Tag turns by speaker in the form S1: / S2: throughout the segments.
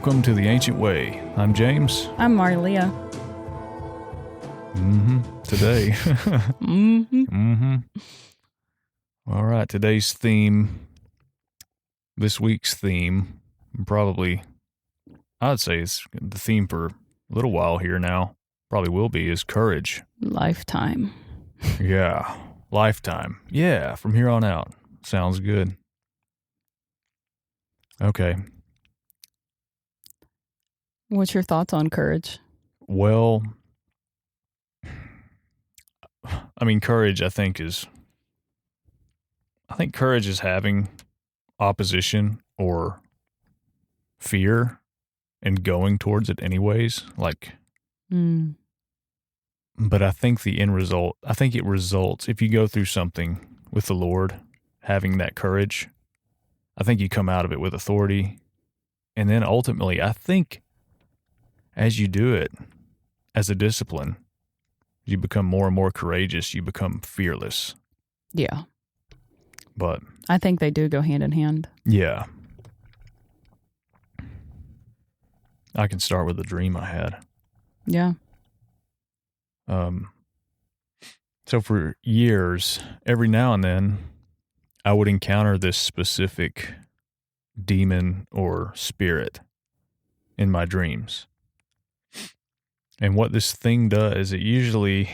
S1: welcome to The Ancient Way. I'm James.
S2: I'm Marlia.
S1: Today. All right, today's theme, this week's theme, probably, I'd say it's the theme for a little while here now, probably will be, is courage.
S2: Lifetime.
S1: Yeah, lifetime. Yeah, from here on out. Sounds good. Okay.
S2: What's your thoughts on courage?
S1: Well, I mean, courage, I think courage is having opposition or fear and going towards it anyways. But I think the end result, it results, if you go through something with the Lord, having that courage, I think you come out of it with authority. And then ultimately, I think as you do it as a discipline, you become more and more courageous. You become fearless.
S2: Yeah.
S1: But
S2: I think they do go hand in hand.
S1: yeah. I can start with a dream I had.
S2: Yeah.
S1: So for years, every now and then, I would encounter this specific demon or spirit in my dreams. And what this thing does, it usually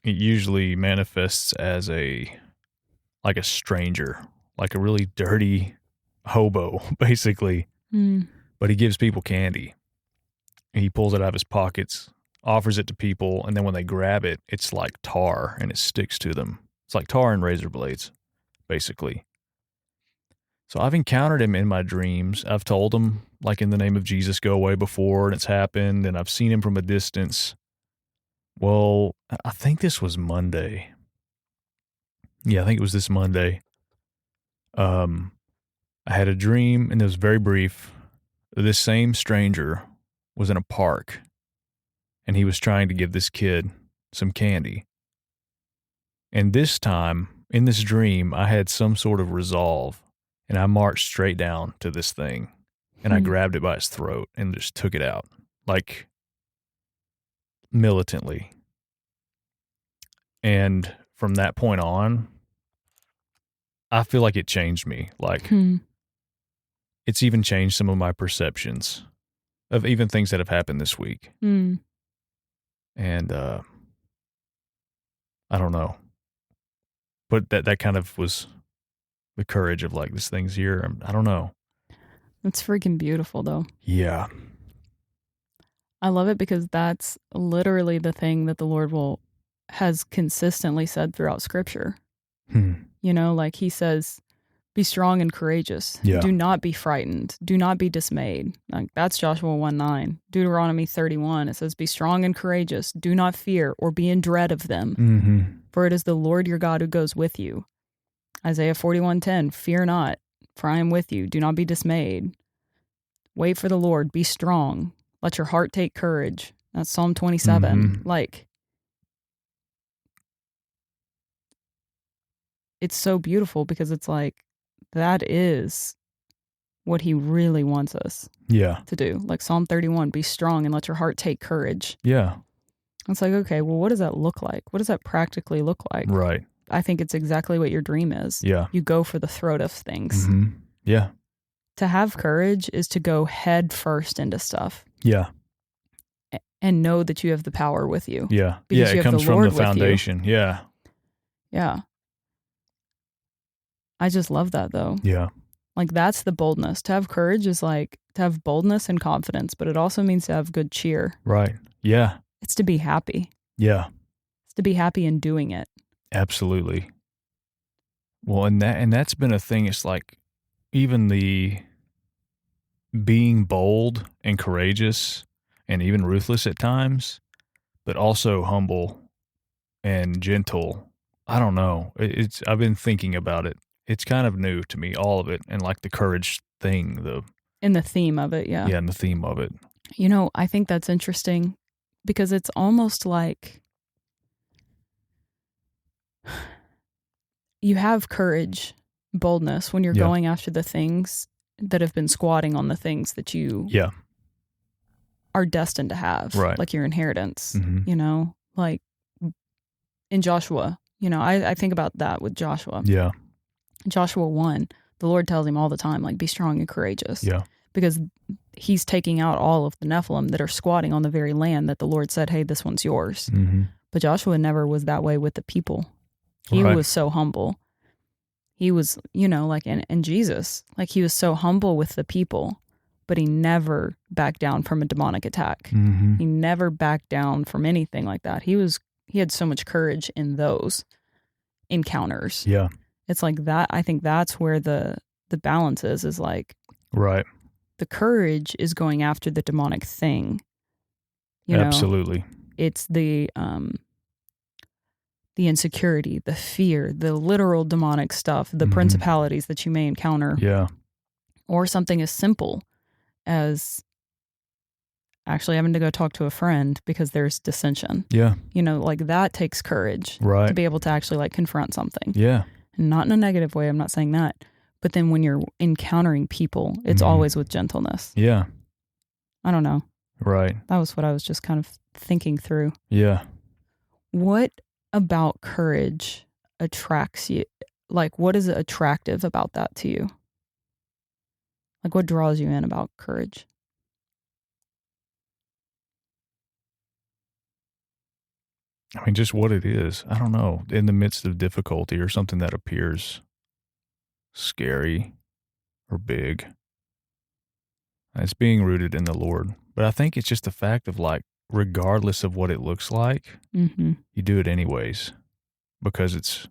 S1: manifests as like a stranger, like a really dirty hobo, basically. But he gives people candy. He pulls it out of his pockets, offers it to people, and then when they grab it, it's like tar and it sticks to them. It's like tar and razor blades, basically. So I've encountered him in my dreams. I've told him, like, in the name of Jesus, go away before, and it's happened, and I've seen him from a distance. Well, I think this was Monday. Yeah, I think it was this Monday. I had a dream, and it was very brief. This same stranger was in a park, and he was trying to give this kid some candy. And this time, in this dream, I had some sort of resolve, and I marched straight down to this thing, and I grabbed it by its throat and just took it out, like, militantly. And from that point on, I feel like it changed me. Like, it's even changed some of my perceptions of even things that have happened this week. And I don't know. But that kind of was the courage of, like, this thing's here. I don't know.
S2: That's freaking beautiful, though.
S1: Yeah.
S2: I love it because that's literally the thing that the Lord has consistently said throughout Scripture. You know, like he says, be strong and courageous.
S1: Yeah.
S2: Do not be frightened. Do not be dismayed. Like, that's Joshua 1:9. Deuteronomy 31, it says, be strong and courageous. Do not fear or be in dread of them. For it is the Lord your God who goes with you. Isaiah 41:10, fear not, for I am with you. Do not be dismayed. Wait for the Lord. Be strong. Let your heart take courage. That's Psalm 27. Like, it's so beautiful because it's like, that is what he really wants us to do. Like Psalm 31, be strong and let your heart take courage.
S1: Yeah.
S2: It's like, okay, well, what does that look like? What does that practically look like?
S1: Right.
S2: I think it's exactly what your dream is.
S1: Yeah.
S2: You go for the throat of things.
S1: Yeah.
S2: To have courage is to go head first into stuff.
S1: Yeah.
S2: And know that you have the power with you.
S1: Yeah.
S2: Because
S1: It comes from the foundation. Yeah.
S2: Yeah. I just love that, though.
S1: Yeah.
S2: Like, that's the boldness. To have courage is like to have boldness and confidence, but it also means to have good cheer.
S1: Right. Yeah.
S2: It's to be happy.
S1: Yeah.
S2: It's to be happy in doing it.
S1: Absolutely. Well, and that's been a thing. It's like, even the being bold and courageous and even ruthless at times, but also humble and gentle. I don't know. I've been thinking about it. It's kind of new to me, all of it. And like the courage thing,
S2: in the theme of it. Yeah.
S1: Yeah. And the theme of it.
S2: You know, I think that's interesting because it's almost like you have courage, boldness when you're going after the things that have been squatting on the things that you are destined to have,
S1: right.
S2: like your inheritance, you know, like in Joshua, you know, I think about that with Joshua.
S1: Yeah.
S2: Joshua 1, the Lord tells him all the time, like, be strong and courageous.
S1: Yeah.
S2: Because he's taking out all of the Nephilim that are squatting on the very land that the Lord said, hey, this one's yours. But Joshua never was that way with the people. He was so humble. He was, you know, like, and Jesus, like, he was so humble with the people, but he never backed down from a demonic attack. He never backed down from anything like that. He had so much courage in those encounters.
S1: Yeah.
S2: It's like that. I think that's where the balance is like,
S1: right.
S2: The courage is going after the demonic thing. You
S1: Absolutely.
S2: know, it's the insecurity, the fear, the literal demonic stuff, the principalities that you may encounter.
S1: Yeah.
S2: Or something as simple as actually having to go talk to a friend because there's dissension.
S1: Yeah.
S2: You know, like that takes courage to be able to actually like confront something.
S1: Yeah.
S2: Not in a negative way. I'm not saying that. But then when you're encountering people, it's always with gentleness.
S1: Yeah.
S2: I don't know.
S1: Right.
S2: That was what I was just kind of thinking through.
S1: Yeah.
S2: What about courage attracts you? Like, what is attractive about that to you? Like, what draws you in about courage?
S1: I mean, just what it is. I don't know. In the midst of difficulty or something that appears scary or big, it's being rooted in the Lord. But I think it's just the fact of like, regardless of what it looks like, you do it anyways because it's,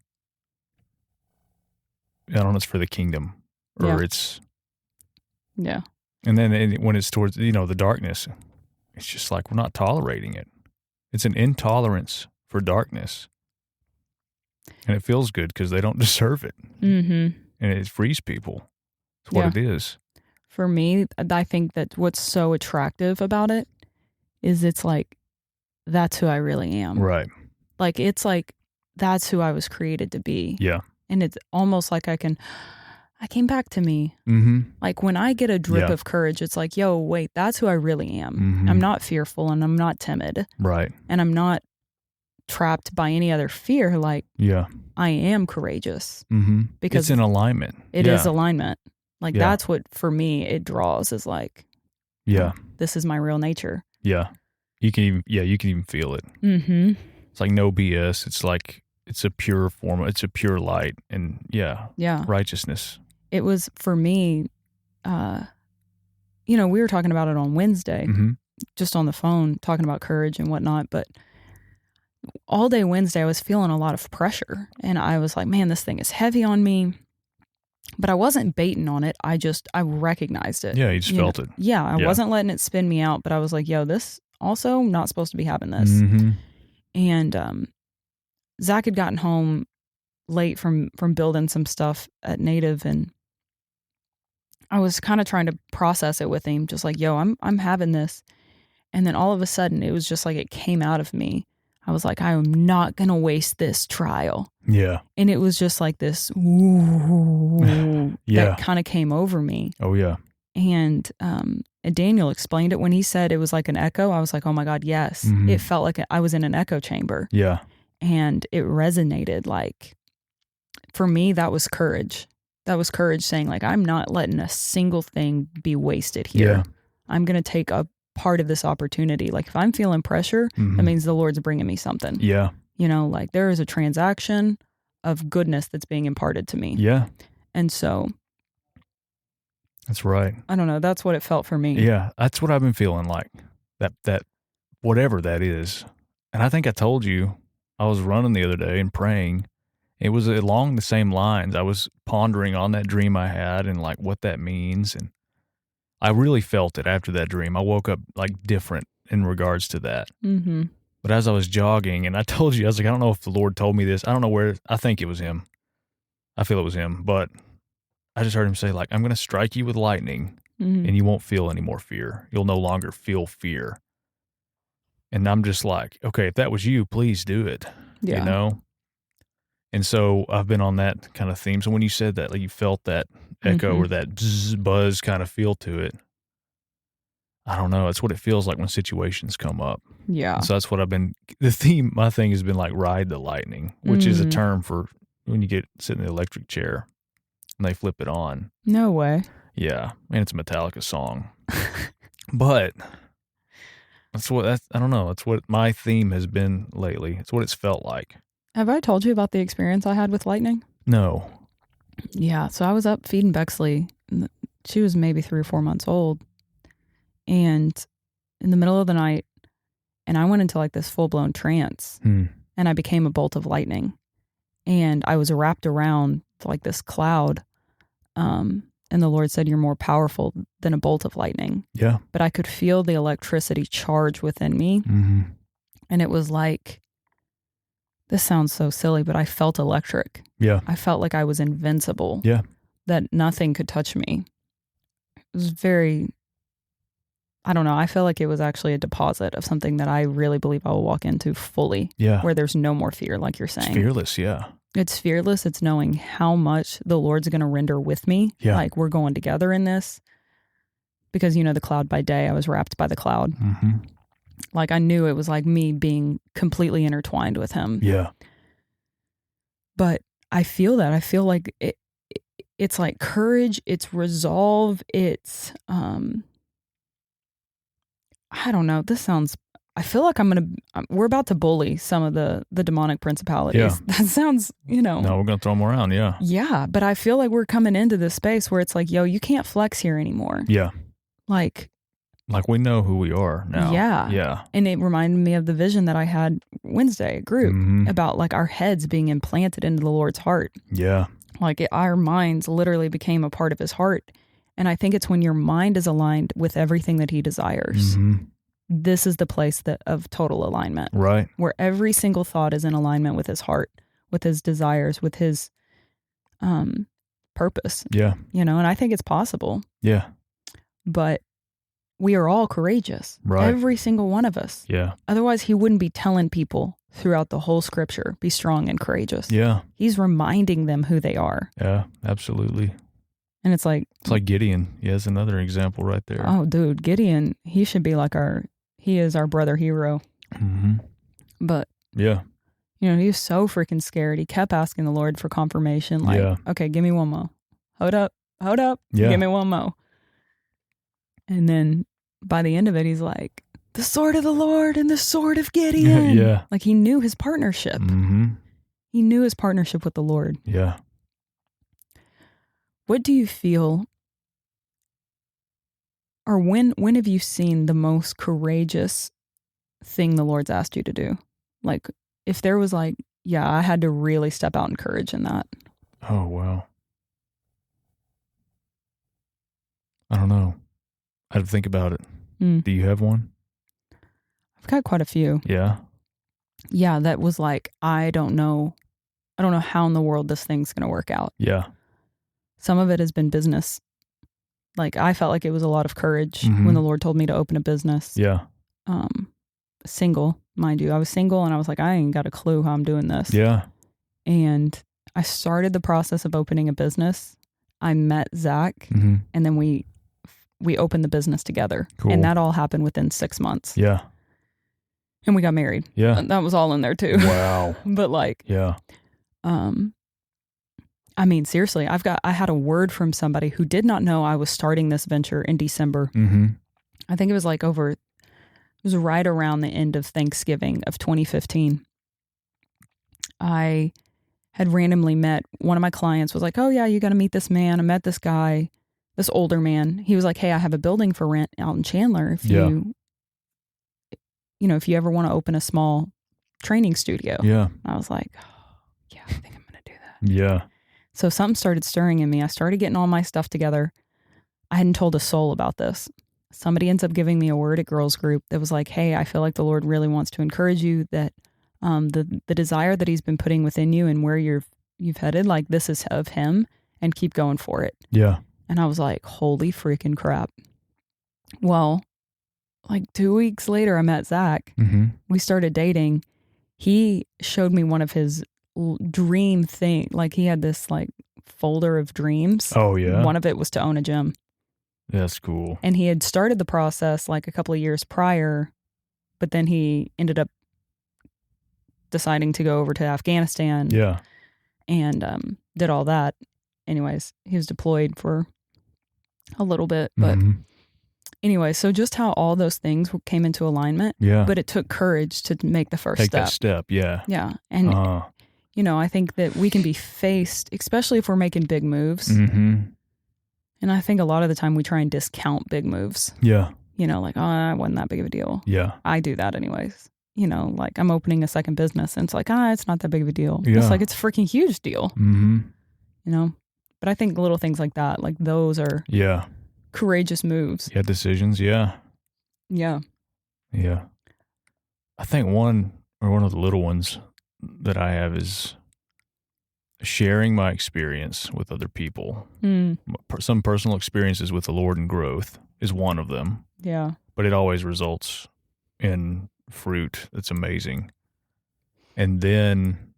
S1: I don't know, it's for the kingdom or it's.
S2: Yeah.
S1: And then when it's towards, you know, the darkness, it's just like, we're not tolerating it. It's an intolerance for darkness. And it feels good because they don't deserve it. And it frees people. It's what it is.
S2: For me, I think that what's so attractive about it is it's like, that's who I really am.
S1: Right.
S2: Like, it's like, that's who I was created to be.
S1: Yeah.
S2: And it's almost like I came back to me. Like when I get a drip of courage, it's like, yo, wait, that's who I really am. I'm not fearful and I'm not timid.
S1: Right.
S2: And I'm not trapped by any other fear. Like, I am courageous. Because
S1: it's in alignment.
S2: It is alignment. Like that's what, for me, it draws is like, this is my real nature.
S1: Yeah. You can even feel it. It's like no BS. It's like, it's a pure form. It's a pure light and righteousness. It was for me,
S2: you know, we were talking about it on Wednesday, just on the phone, talking about courage and whatnot. But all day Wednesday, I was feeling a lot of pressure and I was like, man, this thing is heavy on me. But I wasn't baiting on it. I recognized it.
S1: Yeah, you just felt it.
S2: Yeah, I wasn't letting it spin me out, but I was like, yo, this also not supposed to be having this. And Zach had gotten home late from building some stuff at Native, and I was kind of trying to process it with him, just like, yo, I'm having this. And then all of a sudden, it was just like it came out of me. I was like, I am not going to waste this trial.
S1: Yeah.
S2: And it was just like this, that kind of came over me.
S1: Oh, yeah.
S2: And Daniel explained it when he said it was like an echo. I was like, oh my God, yes. It felt like I was in an echo chamber.
S1: Yeah.
S2: And it resonated. Like, for me, that was courage. That was courage saying, like, I'm not letting a single thing be wasted here.
S1: Yeah.
S2: I'm going to take a part of this opportunity. Like, if I'm feeling pressure, that means the Lord's bringing me something.
S1: Yeah.
S2: You know, like there is a transaction of goodness that's being imparted to me.
S1: Yeah.
S2: And so.
S1: That's right.
S2: I don't know. That's what it felt for me.
S1: Yeah. That's what I've been feeling like. That whatever that is. And I think I told you, I was running the other day and praying. It was along the same lines. I was pondering on that dream I had and like what that means. And I really felt it after that dream. I woke up like different in regards to that. But as I was jogging, and I told you, I was like, I don't know if the Lord told me this. I don't know where. I think it was him. I feel it was him. But I just heard him say, like, I'm going to strike you with lightning and you won't feel any more fear. You'll no longer feel fear. And I'm just like, okay, if that was you, please do it.
S2: Yeah.
S1: You know? And so I've been on that kind of theme. So when you said that, like you felt that echo or that buzz kind of feel to it. I don't know. It's what it feels like when situations come up.
S2: Yeah.
S1: And so that's what my thing has been like ride the lightning, which is a term for when you sit in the electric chair and they flip it on.
S2: No way.
S1: Yeah. And it's a Metallica song. But I don't know. It's what my theme has been lately. It's what it's felt like.
S2: Have I told you about the experience I had with lightning?
S1: No.
S2: Yeah. So I was up feeding Bexley. She was maybe 3 or 4 months old. And in the middle of the night, and I went into like this full-blown trance, and I became a bolt of lightning. And I was wrapped around like this cloud. And the Lord said, "You're more powerful than a bolt of lightning."
S1: Yeah.
S2: But I could feel the electricity charge within me. And it was like, this sounds so silly, but I felt electric.
S1: Yeah.
S2: I felt like I was invincible.
S1: Yeah.
S2: That nothing could touch me. It was very, I don't know. I feel like it was actually a deposit of something that I really believe I will walk into fully.
S1: Yeah.
S2: Where there's no more fear, like you're saying.
S1: It's fearless. Yeah.
S2: It's fearless. It's knowing how much the Lord's going to render with me.
S1: Yeah.
S2: Like we're going together in this. Because, the cloud by day, I was wrapped by the cloud. Like I knew it was like me being completely intertwined with him.
S1: Yeah.
S2: But I feel that. I feel like it's like courage. It's resolve. It's, I don't know. I feel like we're about to bully some of the demonic principalities.
S1: Yeah.
S2: That sounds,
S1: No, we're going to throw them around. Yeah.
S2: Yeah. But I feel like we're coming into this space where it's like, yo, you can't flex here anymore.
S1: Yeah.
S2: Like
S1: we know who we are now.
S2: Yeah.
S1: Yeah.
S2: And it reminded me of the vision that I had Wednesday at group about like our heads being implanted into the Lord's heart.
S1: Yeah.
S2: Like our minds literally became a part of his heart. And I think it's when your mind is aligned with everything that he desires. This is the place of total alignment.
S1: Right.
S2: Where every single thought is in alignment with his heart, with his desires, with his purpose.
S1: Yeah.
S2: And I think it's possible.
S1: Yeah.
S2: But we are all courageous.
S1: Right.
S2: Every single one of us.
S1: Yeah.
S2: Otherwise, he wouldn't be telling people throughout the whole scripture, be strong and courageous.
S1: Yeah.
S2: He's reminding them who they are.
S1: Yeah, absolutely.
S2: And it's like
S1: Gideon. He has another example right there.
S2: Oh, dude, Gideon, he should be like he is our brother hero. But
S1: yeah.
S2: He was so freaking scared. He kept asking the Lord for confirmation. Like, okay, give me one more. Hold up.
S1: Yeah.
S2: Give me one more. And then by the end of it, he's like, the sword of the Lord and the sword of Gideon.
S1: Yeah.
S2: Like he knew his partnership. He knew his partnership with the Lord.
S1: Yeah.
S2: What do you feel, or when have you seen the most courageous thing the Lord's asked you to do? Like if there was like, yeah, I had to really step out in courage in that.
S1: Oh, wow. I don't know. I had to think about it. Do you have one?
S2: I've got quite a few.
S1: Yeah.
S2: Yeah, that was like, I don't know how in the world this thing's going to work out.
S1: Yeah.
S2: Some of it has been business. Like I felt like it was a lot of courage when the Lord told me to open a business.
S1: Yeah.
S2: Single, mind you. I was single and I was like, I ain't got a clue how I'm doing this.
S1: Yeah.
S2: And I started the process of opening a business. I met Zach and then we opened the business together.
S1: Cool.
S2: And that all happened within 6 months.
S1: Yeah.
S2: And we got married.
S1: Yeah.
S2: That was all in there too.
S1: Wow.
S2: But like,
S1: yeah.
S2: I mean, seriously, I had a word from somebody who did not know I was starting this venture in December. I think it was like it was right around the end of Thanksgiving of 2015. I had randomly met one of my clients was like, oh yeah, you got to meet this man. I met this guy, this older man. He was like, hey, I have a building for rent out in Chandler. If if you ever want to open a small training studio.
S1: Yeah.
S2: I was like, oh, yeah, I think I'm going to do that.
S1: Yeah.
S2: So something started stirring in me. I started getting all my stuff together. I hadn't told a soul about this. Somebody ends up giving me a word at girls group that was like, hey, I feel like the Lord really wants to encourage you that the desire that he's been putting within you and where you've headed, like this is of him and keep going for it.
S1: Yeah.
S2: And I was like, holy freaking crap. Well, like 2 weeks later, I met Zach. We started dating. He showed me one of his dream thing. Like he had this like folder of dreams.
S1: Oh, yeah?
S2: One of it was to own a gym.
S1: That's cool.
S2: And he had started the process like a couple of years prior, but then he ended up deciding to go over to Afghanistan.
S1: Yeah.
S2: And did all that. Anyways, he was deployed for a little bit. But anyway, so just how all those things came into alignment.
S1: Yeah.
S2: But it took courage to make the first
S1: Take
S2: step.
S1: that step, yeah.
S2: Yeah. And, you know, I think that we can be faced, especially if we're making big moves. And I think a lot of the time we try and discount big moves.
S1: Yeah.
S2: You know, like, oh, it wasn't that big of a deal.
S1: Yeah.
S2: I do that anyways. You know, like I'm opening a second business and it's like, it's not that big of a deal.
S1: Yeah.
S2: It's like, it's a freaking huge deal. You know? But I think little things like that, like those are courageous moves.
S1: Yeah, decisions, yeah.
S2: Yeah.
S1: Yeah. I think one of the little ones that I have is sharing my experience with other people. Some personal experiences with the Lord and growth is one of them.
S2: Yeah.
S1: But it always results in fruit that's amazing. And then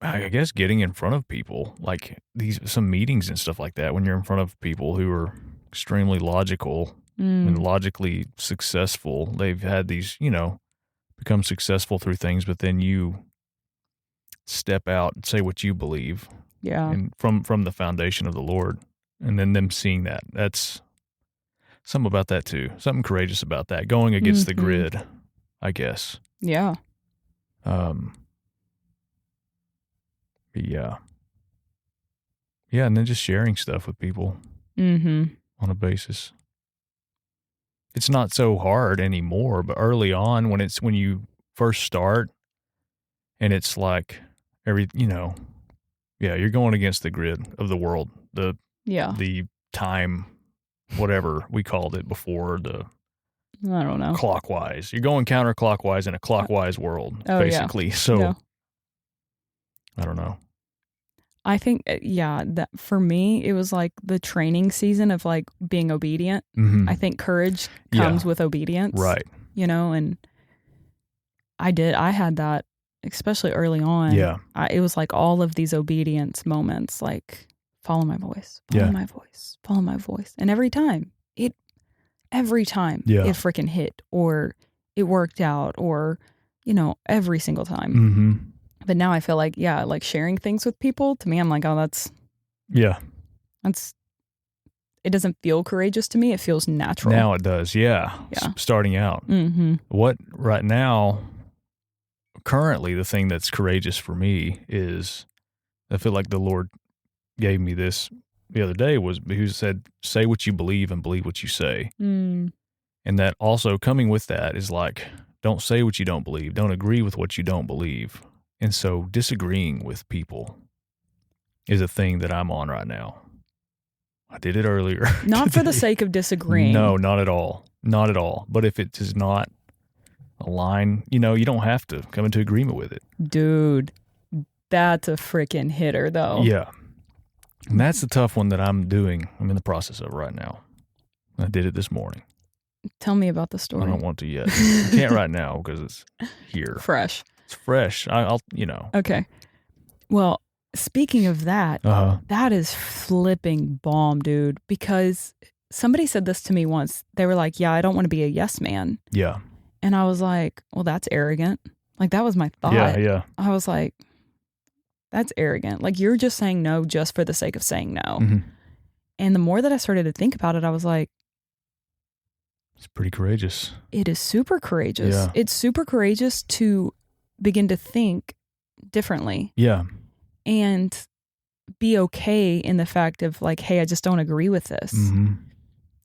S1: I guess getting in front of people, like some meetings and stuff like that, when you're in front of people who are extremely logical and logically successful, they've had these, you know, become successful through things, but then you step out and say what you believe.
S2: Yeah.
S1: And from the foundation of the Lord, and then them seeing that. That's something about that too. Something courageous about that. Going against the grid, I guess.
S2: Yeah.
S1: Yeah. Yeah, and then just sharing stuff with people on a basis. It's not so hard anymore, but early on when you first start and it's like you're going against the grid of the world, the time, whatever we called it before,
S2: I don't know.
S1: Clockwise. You're going counterclockwise in a clockwise world, basically.
S2: Yeah.
S1: So, I don't know.
S2: I think, that for me, it was like the training season of like being obedient. I think courage comes with obedience.
S1: Right.
S2: You know, and I had that, especially early on.
S1: Yeah.
S2: It was like all of these obedience moments, like follow my voice, follow my voice. And every time it freaking hit, or it worked out, or, you know, every single time. But now I feel like, like sharing things with people, to me, I'm like, oh, it doesn't feel courageous to me. It feels natural.
S1: Now it does. Yeah. Starting out. What right now, currently, the thing that's courageous for me is, I feel like the Lord gave me this the other day, was who said, say what you believe and believe what you say. And that also coming with that is like, don't say what you don't believe. Don't agree with what you don't believe. And so disagreeing with people is a thing that I'm on right now. I did it earlier.
S2: Not for the sake of disagreeing.
S1: No, not at all. Not at all. But if it does not align, you know, you don't have to come into agreement with it.
S2: Dude, that's a freaking hitter, though.
S1: Yeah. And that's the tough one that I'm doing. I'm in the process of right now. I did it this morning.
S2: Tell me about the story.
S1: I don't want to yet. I can't right now because it's here.
S2: Fresh.
S1: It's fresh. I'll, you know.
S2: Okay. Well, speaking of that, that is flipping bomb, dude. Because somebody said this to me once. They were like, I don't want to be a yes man.
S1: Yeah.
S2: And I was like, well, that's arrogant. Like, that was my thought.
S1: Yeah.
S2: I was like, that's arrogant. Like, you're just saying no just for the sake of saying no. And the more that I started to think about it, I was like,
S1: it's pretty courageous.
S2: It is super courageous.
S1: Yeah.
S2: It's super courageous to begin to think differently.
S1: Yeah.
S2: And be okay in the fact of like, hey, I just don't agree with this.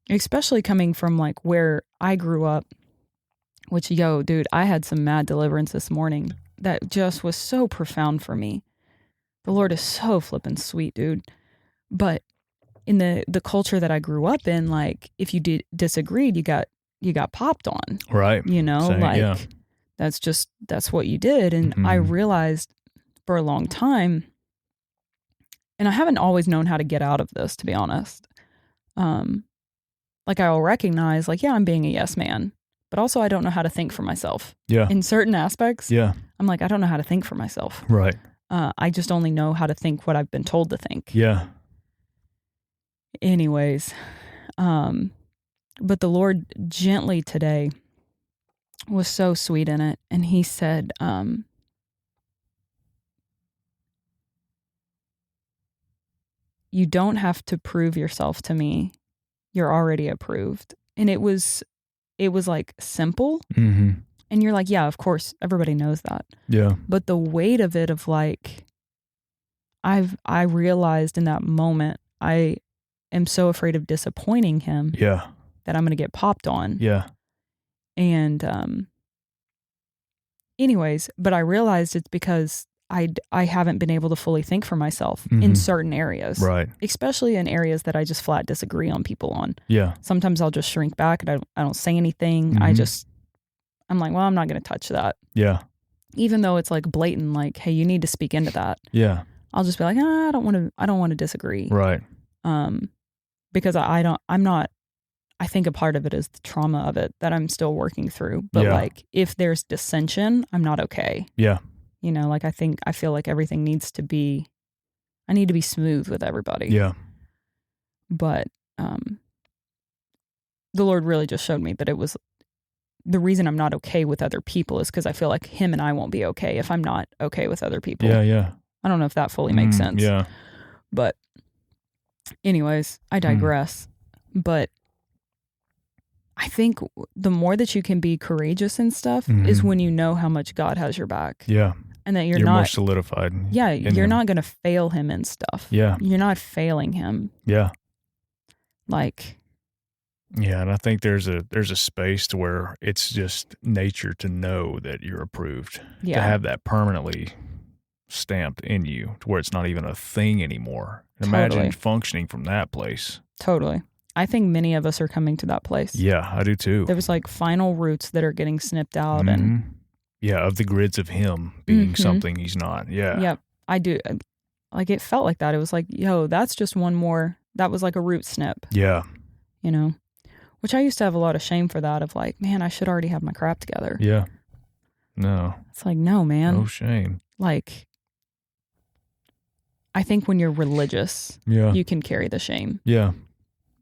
S2: Especially coming from like where I grew up, which, dude, I had some mad deliverance this morning that just was so profound for me. The Lord is so flippin' sweet, dude. But in the culture that I grew up in, like, if you disagreed, you got popped on.
S1: Right.
S2: You know, that's what you did. And I realized for a long time, and I haven't always known how to get out of this, to be honest. Like, I'll recognize, like, I'm being a yes man, but also I don't know how to think for myself.
S1: Yeah.
S2: In certain aspects.
S1: Yeah.
S2: I'm like, I don't know how to think for myself.
S1: Right.
S2: I just only know how to think what I've been told to think.
S1: Yeah.
S2: Anyways, but the Lord gently today was so sweet in it. And he said, you don't have to prove yourself to me. You're already approved. And it was like simple.
S1: Mm-hmm.
S2: And you're like, yeah, of course, everybody knows that.
S1: Yeah.
S2: But the weight of it of like, I realized in that moment, I am so afraid of disappointing him.
S1: Yeah.
S2: That I'm going to get popped on.
S1: Yeah.
S2: And anyways, but I realized it's because I haven't been able to fully think for myself in certain areas.
S1: Right.
S2: Especially in areas that I just flat disagree on people on.
S1: Yeah.
S2: Sometimes I'll just shrink back and I don't say anything. I'm like, well, I'm not going to touch that.
S1: Yeah. Even
S2: though it's like blatant, like, hey, you need to speak into that.
S1: Yeah.
S2: I'll just be like, I don't want to disagree.
S1: Right.
S2: Because I think a part of it is the trauma of it that I'm still working through. But like, if there's dissension, I'm not okay.
S1: Yeah.
S2: Like I feel like everything I need to be smooth with everybody.
S1: Yeah.
S2: But the Lord really just showed me that it was the reason I'm not okay with other people is because I feel like him and I won't be okay if I'm not okay with other people.
S1: Yeah. Yeah.
S2: I don't know if that fully makes sense.
S1: Yeah.
S2: But anyways, I digress. But I think the more that you can be courageous and stuff is when you know how much God has your back.
S1: Yeah.
S2: And that you're
S1: not more
S2: not
S1: solidified.
S2: Yeah, you're not going to fail him and stuff.
S1: Yeah.
S2: You're not failing him.
S1: Yeah.
S2: Like,
S1: yeah, and I think there's a space to where it's just nature to know that you're approved.
S2: Yeah.
S1: To have that permanently stamped in you to where it's not even a thing anymore. Imagine functioning from that place.
S2: Totally. I think many of us are coming to that place.
S1: Yeah, I do too.
S2: There was like final roots that are getting snipped out and
S1: of the grids of him being something he's not. Yeah.
S2: Yep. I do. Like it felt like that. It was like, yo, that's just one more. That was like a root snip.
S1: Yeah.
S2: Which I used to have a lot of shame for that of like, man, I should already have my crap together.
S1: Yeah. No.
S2: It's like, no, man.
S1: No shame.
S2: Like, I think when you're religious, you can carry the shame.
S1: Yeah.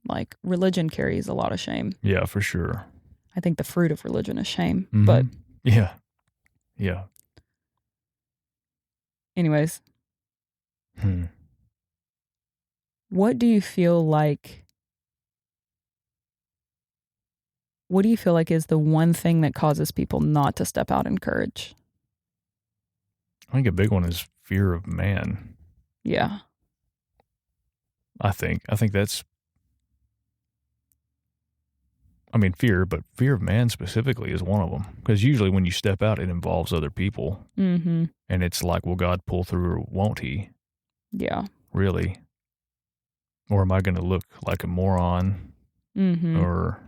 S2: Like religion carries a lot of shame.
S1: Yeah, for sure.
S2: I think the fruit of religion is shame. But
S1: yeah. Yeah.
S2: Anyways. What do you feel like is the one thing that causes people not to step out in courage?
S1: I think a big one is fear of man.
S2: Yeah.
S1: I think that's, fear, but fear of man specifically is one of them. Because usually when you step out, it involves other people.
S2: Mm-hmm.
S1: And it's like, will God pull through or won't he?
S2: Yeah.
S1: Really? Or am I going to look like a moron?
S2: Mm-hmm.
S1: Or,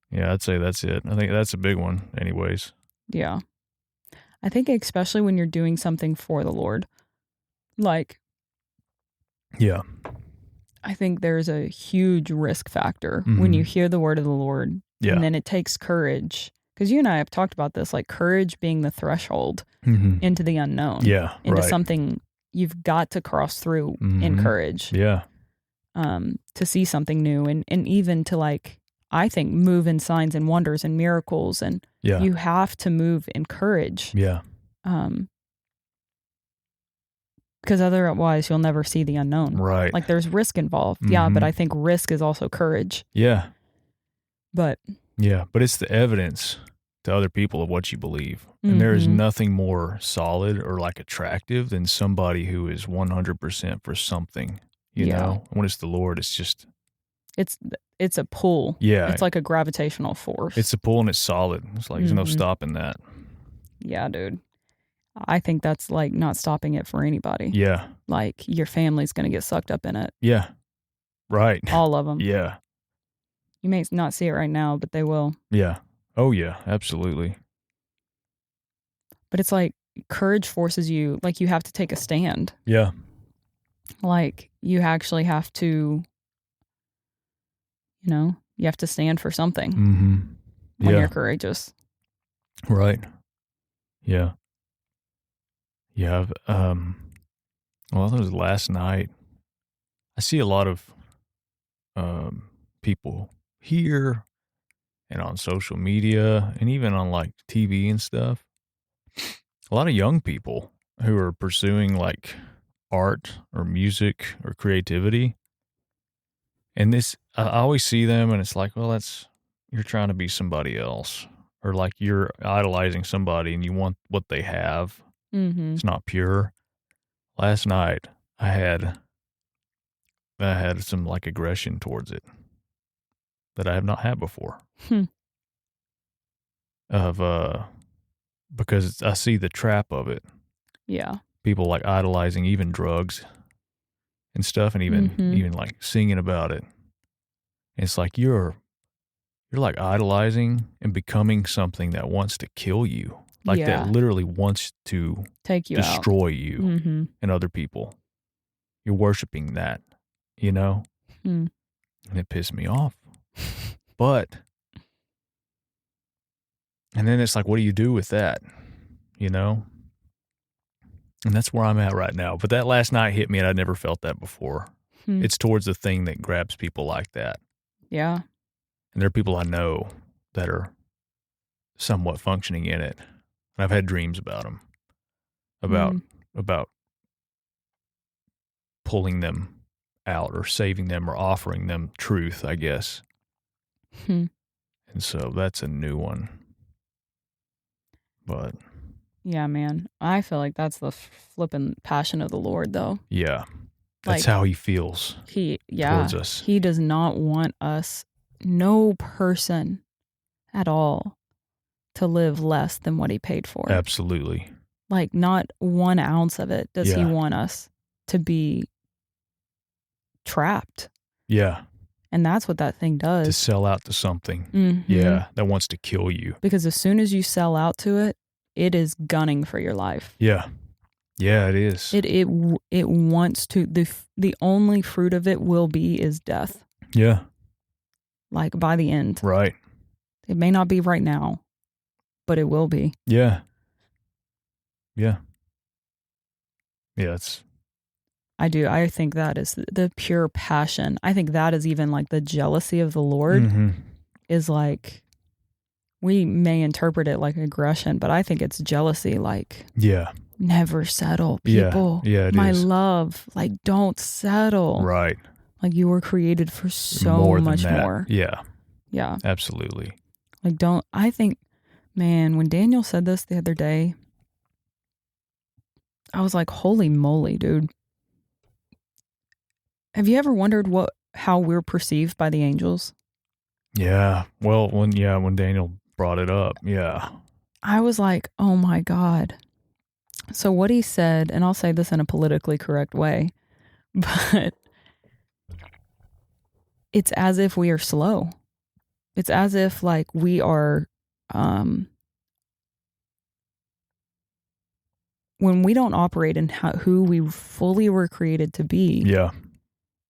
S1: yeah, I'd say that's it. I think that's a big one anyways.
S2: Yeah. I think especially when you're doing something for the Lord. Like.
S1: Yeah.
S2: I think there's a huge risk factor when you hear the word of the Lord. Yeah. And then it takes courage. Because you and I have talked about this, like courage being the threshold into the unknown.
S1: Yeah.
S2: Into something you've got to cross through in courage.
S1: Yeah.
S2: To see something new and even to like, I think, move in signs and wonders and miracles. And you have to move in courage.
S1: Yeah.
S2: Because otherwise you'll never see the unknown.
S1: Right.
S2: Like there's risk involved. Yeah, but I think risk is also courage.
S1: Yeah.
S2: But
S1: it's the evidence to other people of what you believe. And there is nothing more solid or like attractive than somebody who is 100% for something, you know? When it's the Lord, it's just...
S2: It's a pull.
S1: Yeah.
S2: It's like a gravitational force.
S1: It's a pull and it's solid. It's like there's no stopping that.
S2: Yeah, dude. I think that's like not stopping it for anybody.
S1: Yeah.
S2: Like your family's going to get sucked up in it.
S1: Yeah. Right.
S2: All of them.
S1: Yeah.
S2: You may not see it right now, but they will.
S1: Yeah. Oh, yeah. Absolutely.
S2: But it's like courage forces you, like you have to take a stand.
S1: Yeah.
S2: Like you actually have to, you have to stand for something when you're courageous.
S1: Right. Yeah. Yeah. Well, that was last night. I see a lot of people here and on social media and even on like TV and stuff. A lot of young people who are pursuing like art or music or creativity. And this, I always see them and it's like, well, you're trying to be somebody else, or like you're idolizing somebody and you want what they have.
S2: Mm-hmm.
S1: It's not pure. Last night, I had some like aggression towards it that I have not had before. Of because I see the trap of it.
S2: Yeah.
S1: People like idolizing even drugs and stuff, and even like singing about it. And it's like you're like idolizing and becoming something that wants to kill you, like that literally wants to
S2: take you
S1: destroy
S2: out.
S1: you and other people. You're worshiping that, you know, and it pissed me off. But and then it's like, what do you do with that, you know? And that's where I'm at right now. But that last night hit me, and I'd never felt that before. It's towards the thing that grabs people like that.
S2: Yeah.
S1: And there are people I know that are somewhat functioning in it. And I've had dreams about them, about pulling them out or saving them or offering them truth, I guess. And so that's a new one. But
S2: yeah, man, I feel like that's the flipping passion of the Lord, though.
S1: Yeah, that's like, how he feels towards us.
S2: He does not want us, no person at all, to live less than what he paid for.
S1: Absolutely.
S2: Like, not 1 ounce of it does he want us to be trapped.
S1: Yeah.
S2: And that's what that thing does.
S1: To sell out to something. Yeah, that wants to kill you.
S2: Because as soon as you sell out to it, it is gunning for your life.
S1: Yeah. Yeah, it is.
S2: It wants to, the only fruit of it will be is death.
S1: Yeah.
S2: Like by the end.
S1: Right.
S2: It may not be right now, but it will be.
S1: Yeah. Yeah. Yeah,
S2: I do. I think that is the pure passion. I think that is even like the jealousy of the Lord is like, we may interpret it like aggression, but I think it's jealousy. Like, never settle, people.
S1: Yeah,
S2: my love, like, don't settle.
S1: Right.
S2: Like, you were created for so much more.
S1: Yeah.
S2: Yeah.
S1: Absolutely.
S2: Like, I think, man, when Daniel said this the other day, I was like, holy moly, dude. Have you ever wondered how we're perceived by the angels?
S1: Yeah. Well, when Daniel brought it up,
S2: I was like, oh my God. So what he said, and I'll say this in a politically correct way, but it's as if we are slow. It's as if like we are, when we don't operate in who we fully were created to be,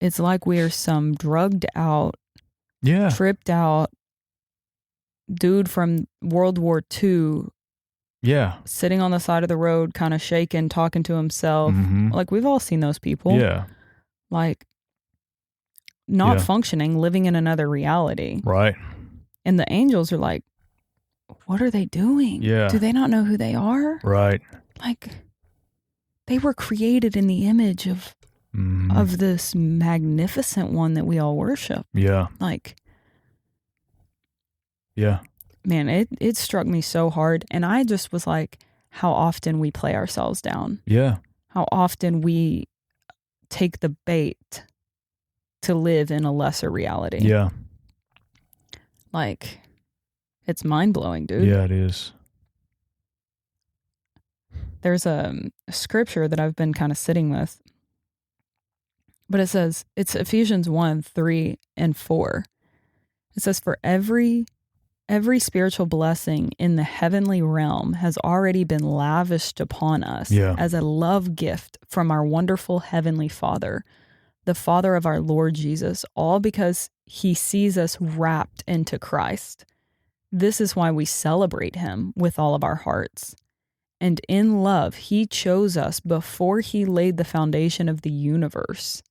S2: it's like we are some drugged out, tripped out dude from World War II.
S1: Yeah.
S2: Sitting on the side of the road, kind of shaking, talking to himself. Like, we've all seen those people.
S1: Yeah.
S2: Like, not functioning, living in another reality.
S1: Right.
S2: And the angels are like, what are they doing?
S1: Yeah.
S2: Do they not know who they are?
S1: Right.
S2: Like, they were created in the image of this magnificent one that we all worship.
S1: Yeah.
S2: Like,
S1: yeah.
S2: Man, it struck me so hard. And I just was like, how often we play ourselves down.
S1: Yeah.
S2: How often we take the bait to live in a lesser reality.
S1: Yeah.
S2: Like, it's mind-blowing, dude.
S1: Yeah, it is.
S2: There's a scripture that I've been kind of sitting with. But it says, it's Ephesians 1:3-4. It says, for every spiritual blessing in the heavenly realm has already been lavished upon us as a love gift from our wonderful heavenly Father, the Father of our Lord Jesus, all because he sees us wrapped into Christ. This is why we celebrate him with all of our hearts. And in love, he chose us before he laid the foundation of the universe.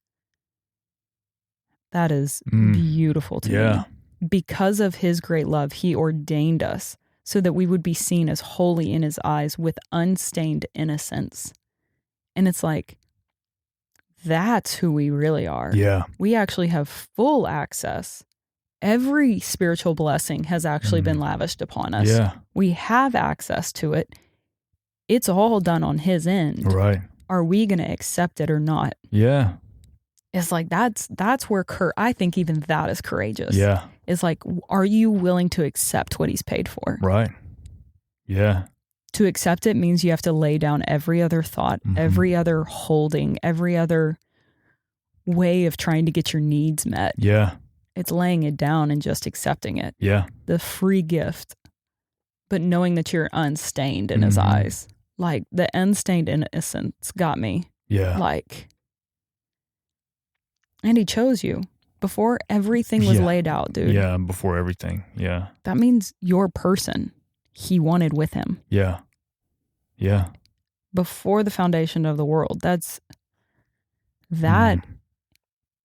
S2: That is beautiful to me. Because of his great love, he ordained us so that we would be seen as holy in his eyes with unstained innocence. And it's like, that's who we really are.
S1: Yeah.
S2: We actually have full access. Every spiritual blessing has actually been lavished upon us.
S1: Yeah. We
S2: have access to it. It's all done on his end.
S1: Right.
S2: Are we going to accept it or not?
S1: Yeah.
S2: It's like, that's where I think even that is courageous.
S1: Yeah.
S2: It's like, are you willing to accept what he's paid for?
S1: Right. Yeah.
S2: To accept it means you have to lay down every other thought, every other holding, every other way of trying to get your needs met.
S1: Yeah.
S2: It's laying it down and just accepting it.
S1: Yeah.
S2: The free gift, but knowing that you're unstained in his eyes. Like, the unstained innocence got me.
S1: Yeah.
S2: Like, and he chose you before everything was laid out, dude.
S1: Yeah, before everything. Yeah.
S2: That means your person he wanted with him.
S1: Yeah. Yeah.
S2: Before the foundation of the world. That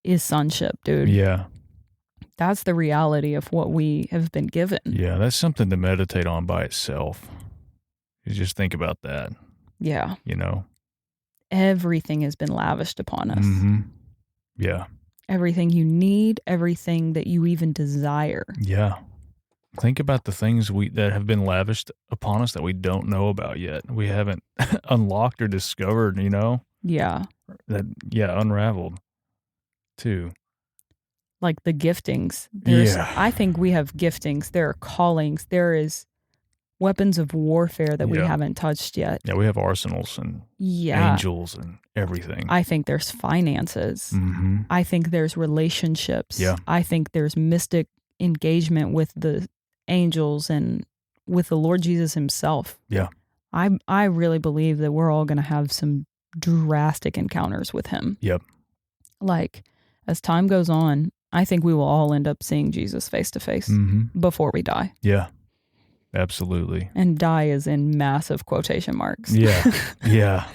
S2: is sonship, dude.
S1: Yeah. That's
S2: the reality of what we have been given.
S1: Yeah, that's something to meditate on by itself. You just think about that.
S2: Yeah.
S1: You know?
S2: Everything has been lavished upon us.
S1: Yeah.
S2: Everything you need, everything that you even desire.
S1: Yeah. Think about the things that have been lavished upon us that we don't know about yet. We haven't unlocked or discovered, you know?
S2: Yeah.
S1: Unraveled too.
S2: Like the giftings. I think we have giftings. There are callings. There is weapons of warfare that we haven't touched yet.
S1: Yeah, we have arsenals and angels and everything.
S2: I think there's finances. I think there's relationships.
S1: Yeah.
S2: I think there's mystic engagement with the angels and with the Lord Jesus himself.
S1: Yeah.
S2: I really believe that we're all going to have some drastic encounters with him.
S1: Yep.
S2: Like, as time goes on, I think we will all end up seeing Jesus face to face before we die.
S1: Yeah. Absolutely.
S2: And die is in massive quotation marks.
S1: Yeah. Yeah.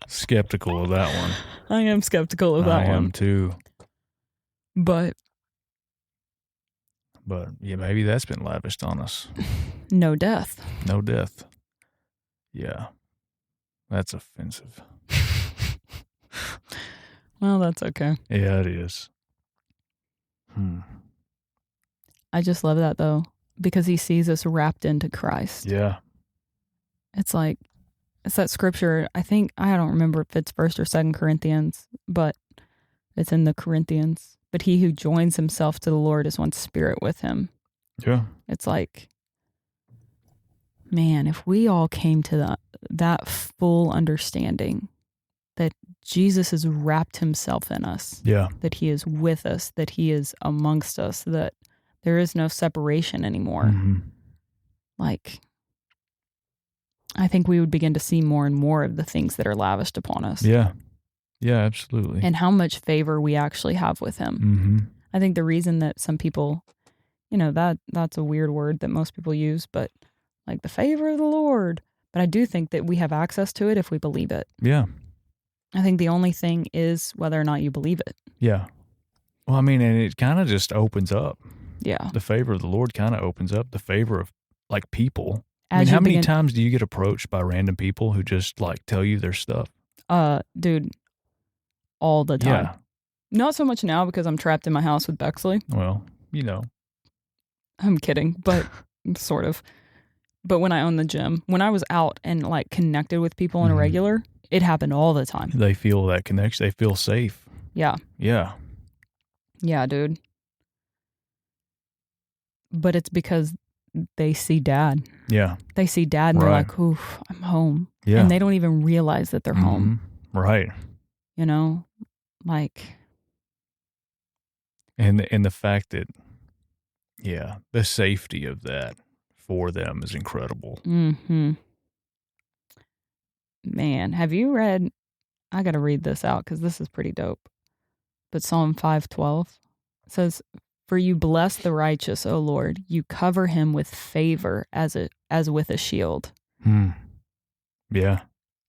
S1: Skeptical of that one.
S2: I am skeptical of that one.
S1: I am too.
S2: But
S1: yeah, maybe that's been lavished on us.
S2: No death.
S1: No death. Yeah. That's offensive.
S2: Well, that's okay.
S1: Yeah, it is.
S2: I just love that though, because he sees us wrapped into Christ.
S1: Yeah.
S2: It's like, it's that scripture, I don't remember if it's 1st or 2nd Corinthians, but it's in the Corinthians. But he who joins himself to the Lord is one spirit with him.
S1: Yeah.
S2: It's like, man, if we all came to that full understanding that Jesus has wrapped himself in us, that he is with us, that he is amongst us, that there is no separation anymore. Like, I think we would begin to see more and more of the things that are lavished upon us.
S1: Yeah. Yeah, absolutely.
S2: And how much favor we actually have with him. I think the reason that some people, that's a weird word that most people use, but like the favor of the Lord. But I do think that we have access to it if we believe it.
S1: Yeah.
S2: I think the only thing is whether or not you believe it.
S1: Yeah. Well, I mean, and it kind of just opens up.
S2: Yeah.
S1: The favor of the Lord kind of opens up the favor of like people. I mean, how many times do you get approached by random people who just like tell you their stuff?
S2: Dude, all the time.
S1: Yeah.
S2: Not so much now because I'm trapped in my house with Bexley.
S1: Well,
S2: I'm kidding, but sort of. But when I owned the gym, when I was out and like connected with people on a regular, it happened all the time.
S1: They feel that connection. They feel safe.
S2: Yeah.
S1: Yeah.
S2: Yeah, dude. But it's because they see dad.
S1: Yeah.
S2: They see dad and they're like, oof, I'm home.
S1: Yeah.
S2: And they don't even realize that they're home.
S1: Right.
S2: Like.
S1: And the fact that, the safety of that for them is incredible.
S2: Man, have you read, I got to read this out because this is pretty dope. But Psalm 5:12 says, "For you bless the righteous, O Lord. You cover him with favor as with a shield."
S1: Yeah.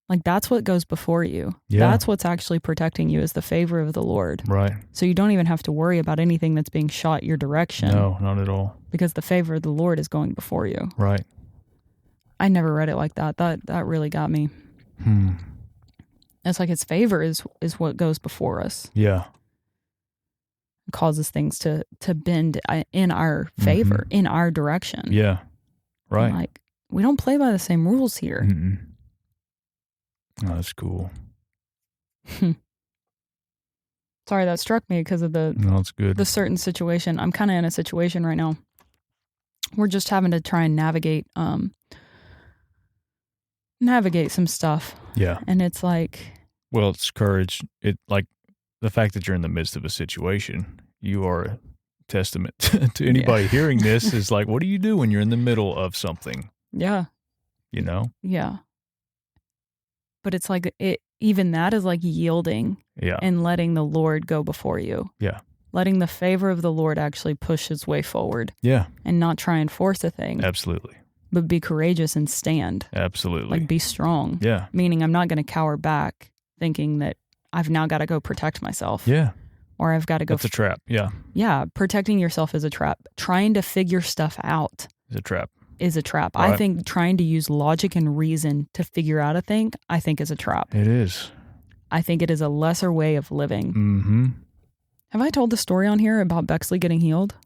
S2: Like, that's what goes before you.
S1: Yeah.
S2: That's what's actually protecting you, is the favor of the Lord.
S1: Right.
S2: So you don't even have to worry about anything that's being shot your direction.
S1: No, not at all.
S2: Because the favor of the Lord is going before you.
S1: Right.
S2: I never read it like that. That really got me. It's like His favor is what goes before us.
S1: Yeah.
S2: It causes things to bend in our favor, in our direction.
S1: Yeah. Right.
S2: And like, we don't play by the same rules here.
S1: Mm-mm. Oh, that's cool.
S2: Sorry, that struck me because of
S1: No, it's good.
S2: the certain situation. I'm kind of in a situation right now. We're just having to try and navigate some stuff.
S1: Yeah.
S2: And it's like,
S1: well, it's courage. It like the fact that you're in the midst of a situation, you are a testament to anybody hearing this is like, what do you do when you're in the middle of something?
S2: Yeah.
S1: You know?
S2: Yeah. But it's like even that is like yielding and letting the Lord go before you.
S1: Yeah.
S2: Letting the favor of the Lord actually push His way forward.
S1: Yeah.
S2: And not try and force a thing.
S1: Absolutely.
S2: But be courageous and stand.
S1: Absolutely.
S2: Like, be strong.
S1: Yeah.
S2: Meaning I'm not going to cower back thinking that I've now got to go protect myself.
S1: Yeah.
S2: Or I've got to go.
S1: That's a trap. Yeah.
S2: Yeah. Protecting yourself is a trap. Trying to figure stuff out
S1: It's a trap.
S2: Is a trap.
S1: Right.
S2: I think trying to use logic and reason to figure out a thing, I think is a trap.
S1: It is.
S2: I think it is a lesser way of living.
S1: Mm-hmm.
S2: Have I told the story on here about Bexley getting healed?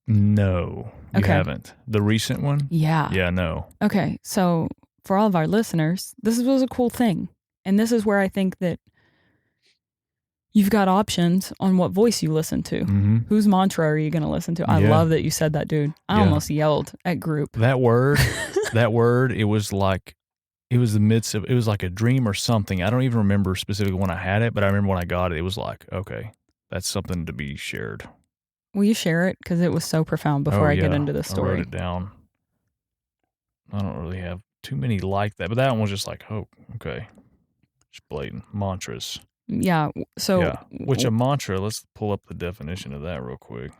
S1: No, you
S2: Okay.
S1: haven't. The recent one?
S2: Yeah.
S1: Yeah, no.
S2: Okay. So for all of our listeners, this was a cool thing. And this is where I think that you've got options on what voice you listen to.
S1: Mm-hmm.
S2: Whose mantra are you going to listen to? I love that you said that, dude. I almost yelled at group.
S1: That word, it was like, it was the midst of, it was like a dream or something. I don't even remember specifically when I had it, but I remember when I got it, it was like, okay, that's something to be shared.
S2: Will you share it? Because it was so profound before I get into the story.
S1: I wrote it down. I don't really have too many like that, but that one was just like, oh, okay. Just blatant mantras.
S2: Yeah. So,
S1: yeah. Which a mantra, let's pull up the definition of that real quick.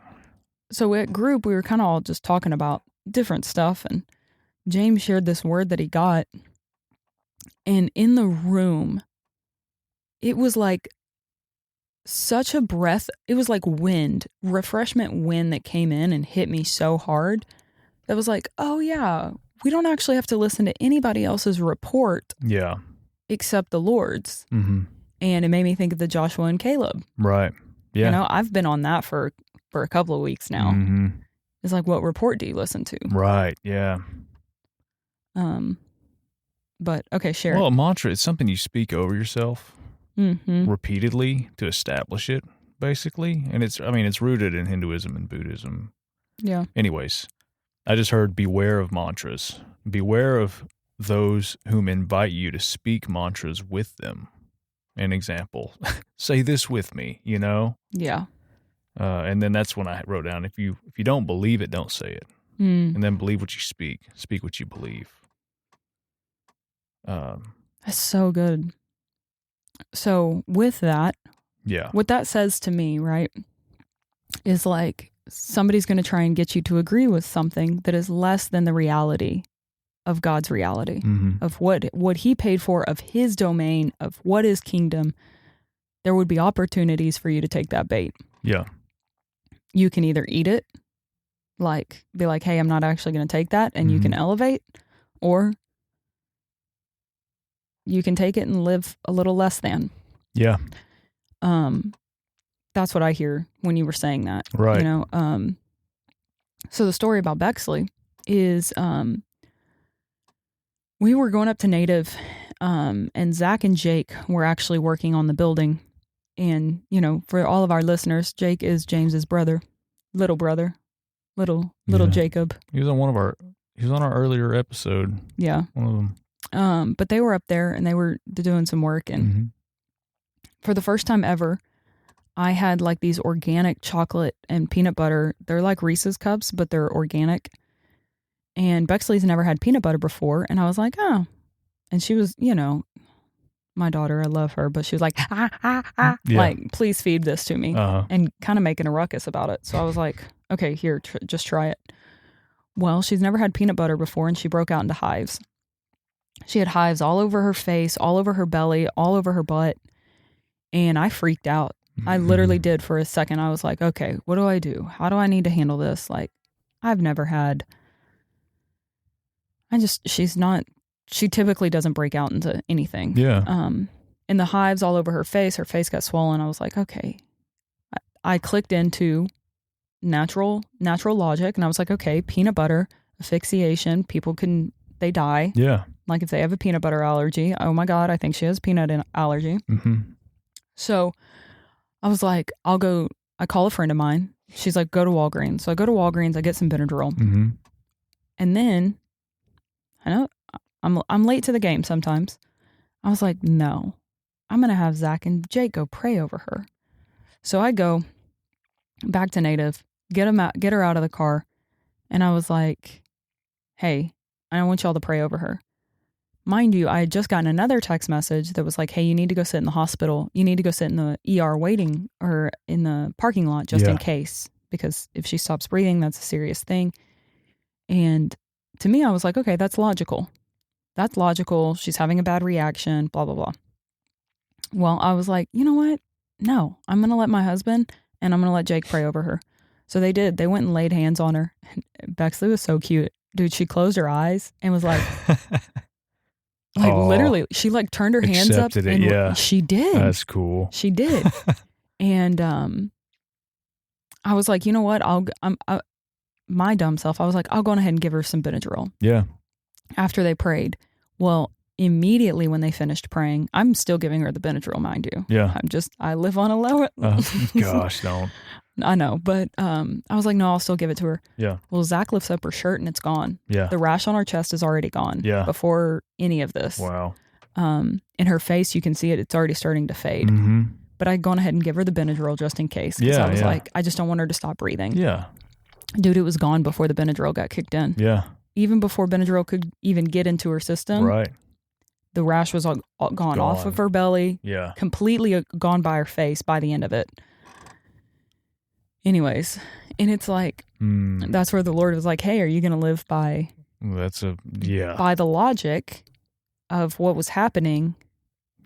S2: So at group, we were kind of all just talking about different stuff, and James shared this word that he got. And in the room, it was like such a breath. It was like wind, refreshment wind that came in and hit me so hard. That was like, oh yeah, we don't actually have to listen to anybody else's report.
S1: Yeah. Except
S2: the Lord's.
S1: Mm-hmm.
S2: And it made me think of the Joshua and Caleb.
S1: Right. Yeah.
S2: You know, I've been on that for a couple of weeks now.
S1: Mm-hmm.
S2: It's like, what report do you listen to?
S1: Right. Yeah.
S2: But okay, share.
S1: Well, a mantra is something you speak over yourself repeatedly to establish it, basically. And it's rooted in Hinduism and Buddhism.
S2: Yeah.
S1: Anyways, I just heard beware of mantras. Beware of those whom invite you to speak mantras with them. An example, say this with me, you know?
S2: Yeah.
S1: And then that's when I wrote down, if you don't believe it, don't say it. And then believe what you speak. Speak what you believe.
S2: That's so good. So with that, what that says to me, right, is like somebody's going to try and get you to agree with something that is less than the reality of God's reality, of what He paid for, of His domain, of what is kingdom. There would be opportunities for you to take that bait.
S1: Yeah.
S2: You can either eat it, like be like, hey, I'm not actually going to take that, and you can elevate, or you can take it and live a little less than. Yeah. That's what I hear when you were saying that.
S1: Right.
S2: You know, so the story about Bexley is we were going up to Native, and Zach and Jake were actually working on the building. And, you know, for all of our listeners, Jake is James's brother, little Jacob.
S1: He was on our earlier episode.
S2: Yeah.
S1: One of them.
S2: But they were up there and they were doing some work. And for the first time ever, I had like these organic chocolate and peanut butter. They're like Reese's cups, but they're organic. And Bexley's never had peanut butter before. And I was like, oh. And she was, you know, my daughter, I love her, but she was like, like, please feed this to me. And kind of making a ruckus about it. So I was like, okay, here, just try it. Well, she's never had peanut butter before, and she broke out into hives. She had hives all over her face, all over her belly, all over her butt. And I freaked out. I literally did for a second. I was like, okay, what do I do? How do I need to handle this? Like, I've never had, she typically doesn't break out into anything.
S1: Yeah.
S2: And the hives all over her face got swollen. I was like, okay. I clicked into natural logic and I was like, okay, peanut butter, asphyxiation, they die.
S1: Yeah.
S2: Like if they have a peanut butter allergy, oh my God, I think she has peanut allergy. So I was like, I call a friend of mine. She's like, go to Walgreens. So I go to Walgreens, I get some Benadryl. And then, I know I'm late to the game sometimes. I was like, no, I'm going to have Zach and Jake go pray over her. So I go back to Native, get her out of the car. And I was like, hey, I want y'all to pray over her. Mind you, I had just gotten another text message that was like, hey, you need to go sit in the hospital. You need to go sit in the ER waiting or in the parking lot just in case. Because if she stops breathing, that's a serious thing. And to me, I was like, okay, that's logical. That's logical. She's having a bad reaction, blah, blah, blah. Well, I was like, you know what? No, I'm going to let my husband and I'm going to let Jake pray over her. So they did. They went and laid hands on her. Bexley was so cute. Dude, she closed her eyes and was like... literally, she like turned her hands up and she did.
S1: That's cool.
S2: She did. And I was like, you know what? My dumb self, I was like, I'll go ahead and give her some Benadryl.
S1: Yeah.
S2: After they prayed. Well, immediately when they finished praying, I'm still giving her the Benadryl, mind you.
S1: Yeah.
S2: I live on a low.
S1: Gosh, don't.
S2: I know, but I was like, no, I'll still give it to her.
S1: Yeah.
S2: Well, Zach lifts up her shirt and it's gone.
S1: Yeah.
S2: The rash on her chest is already gone.
S1: Yeah.
S2: Before any of this.
S1: Wow.
S2: In her face, you can see it. It's already starting to fade. But I'd gone ahead and give her the Benadryl just in case. Because I was like, I just don't want her to stop breathing.
S1: Yeah.
S2: Dude, it was gone before the Benadryl got kicked in.
S1: Yeah.
S2: Even before Benadryl could even get into her system.
S1: Right.
S2: The rash was all gone off of her belly.
S1: Yeah.
S2: Completely gone by her face by the end of it. Anyways, and it's like, that's where the Lord was like, hey, are you going to live by... by the logic of what was happening?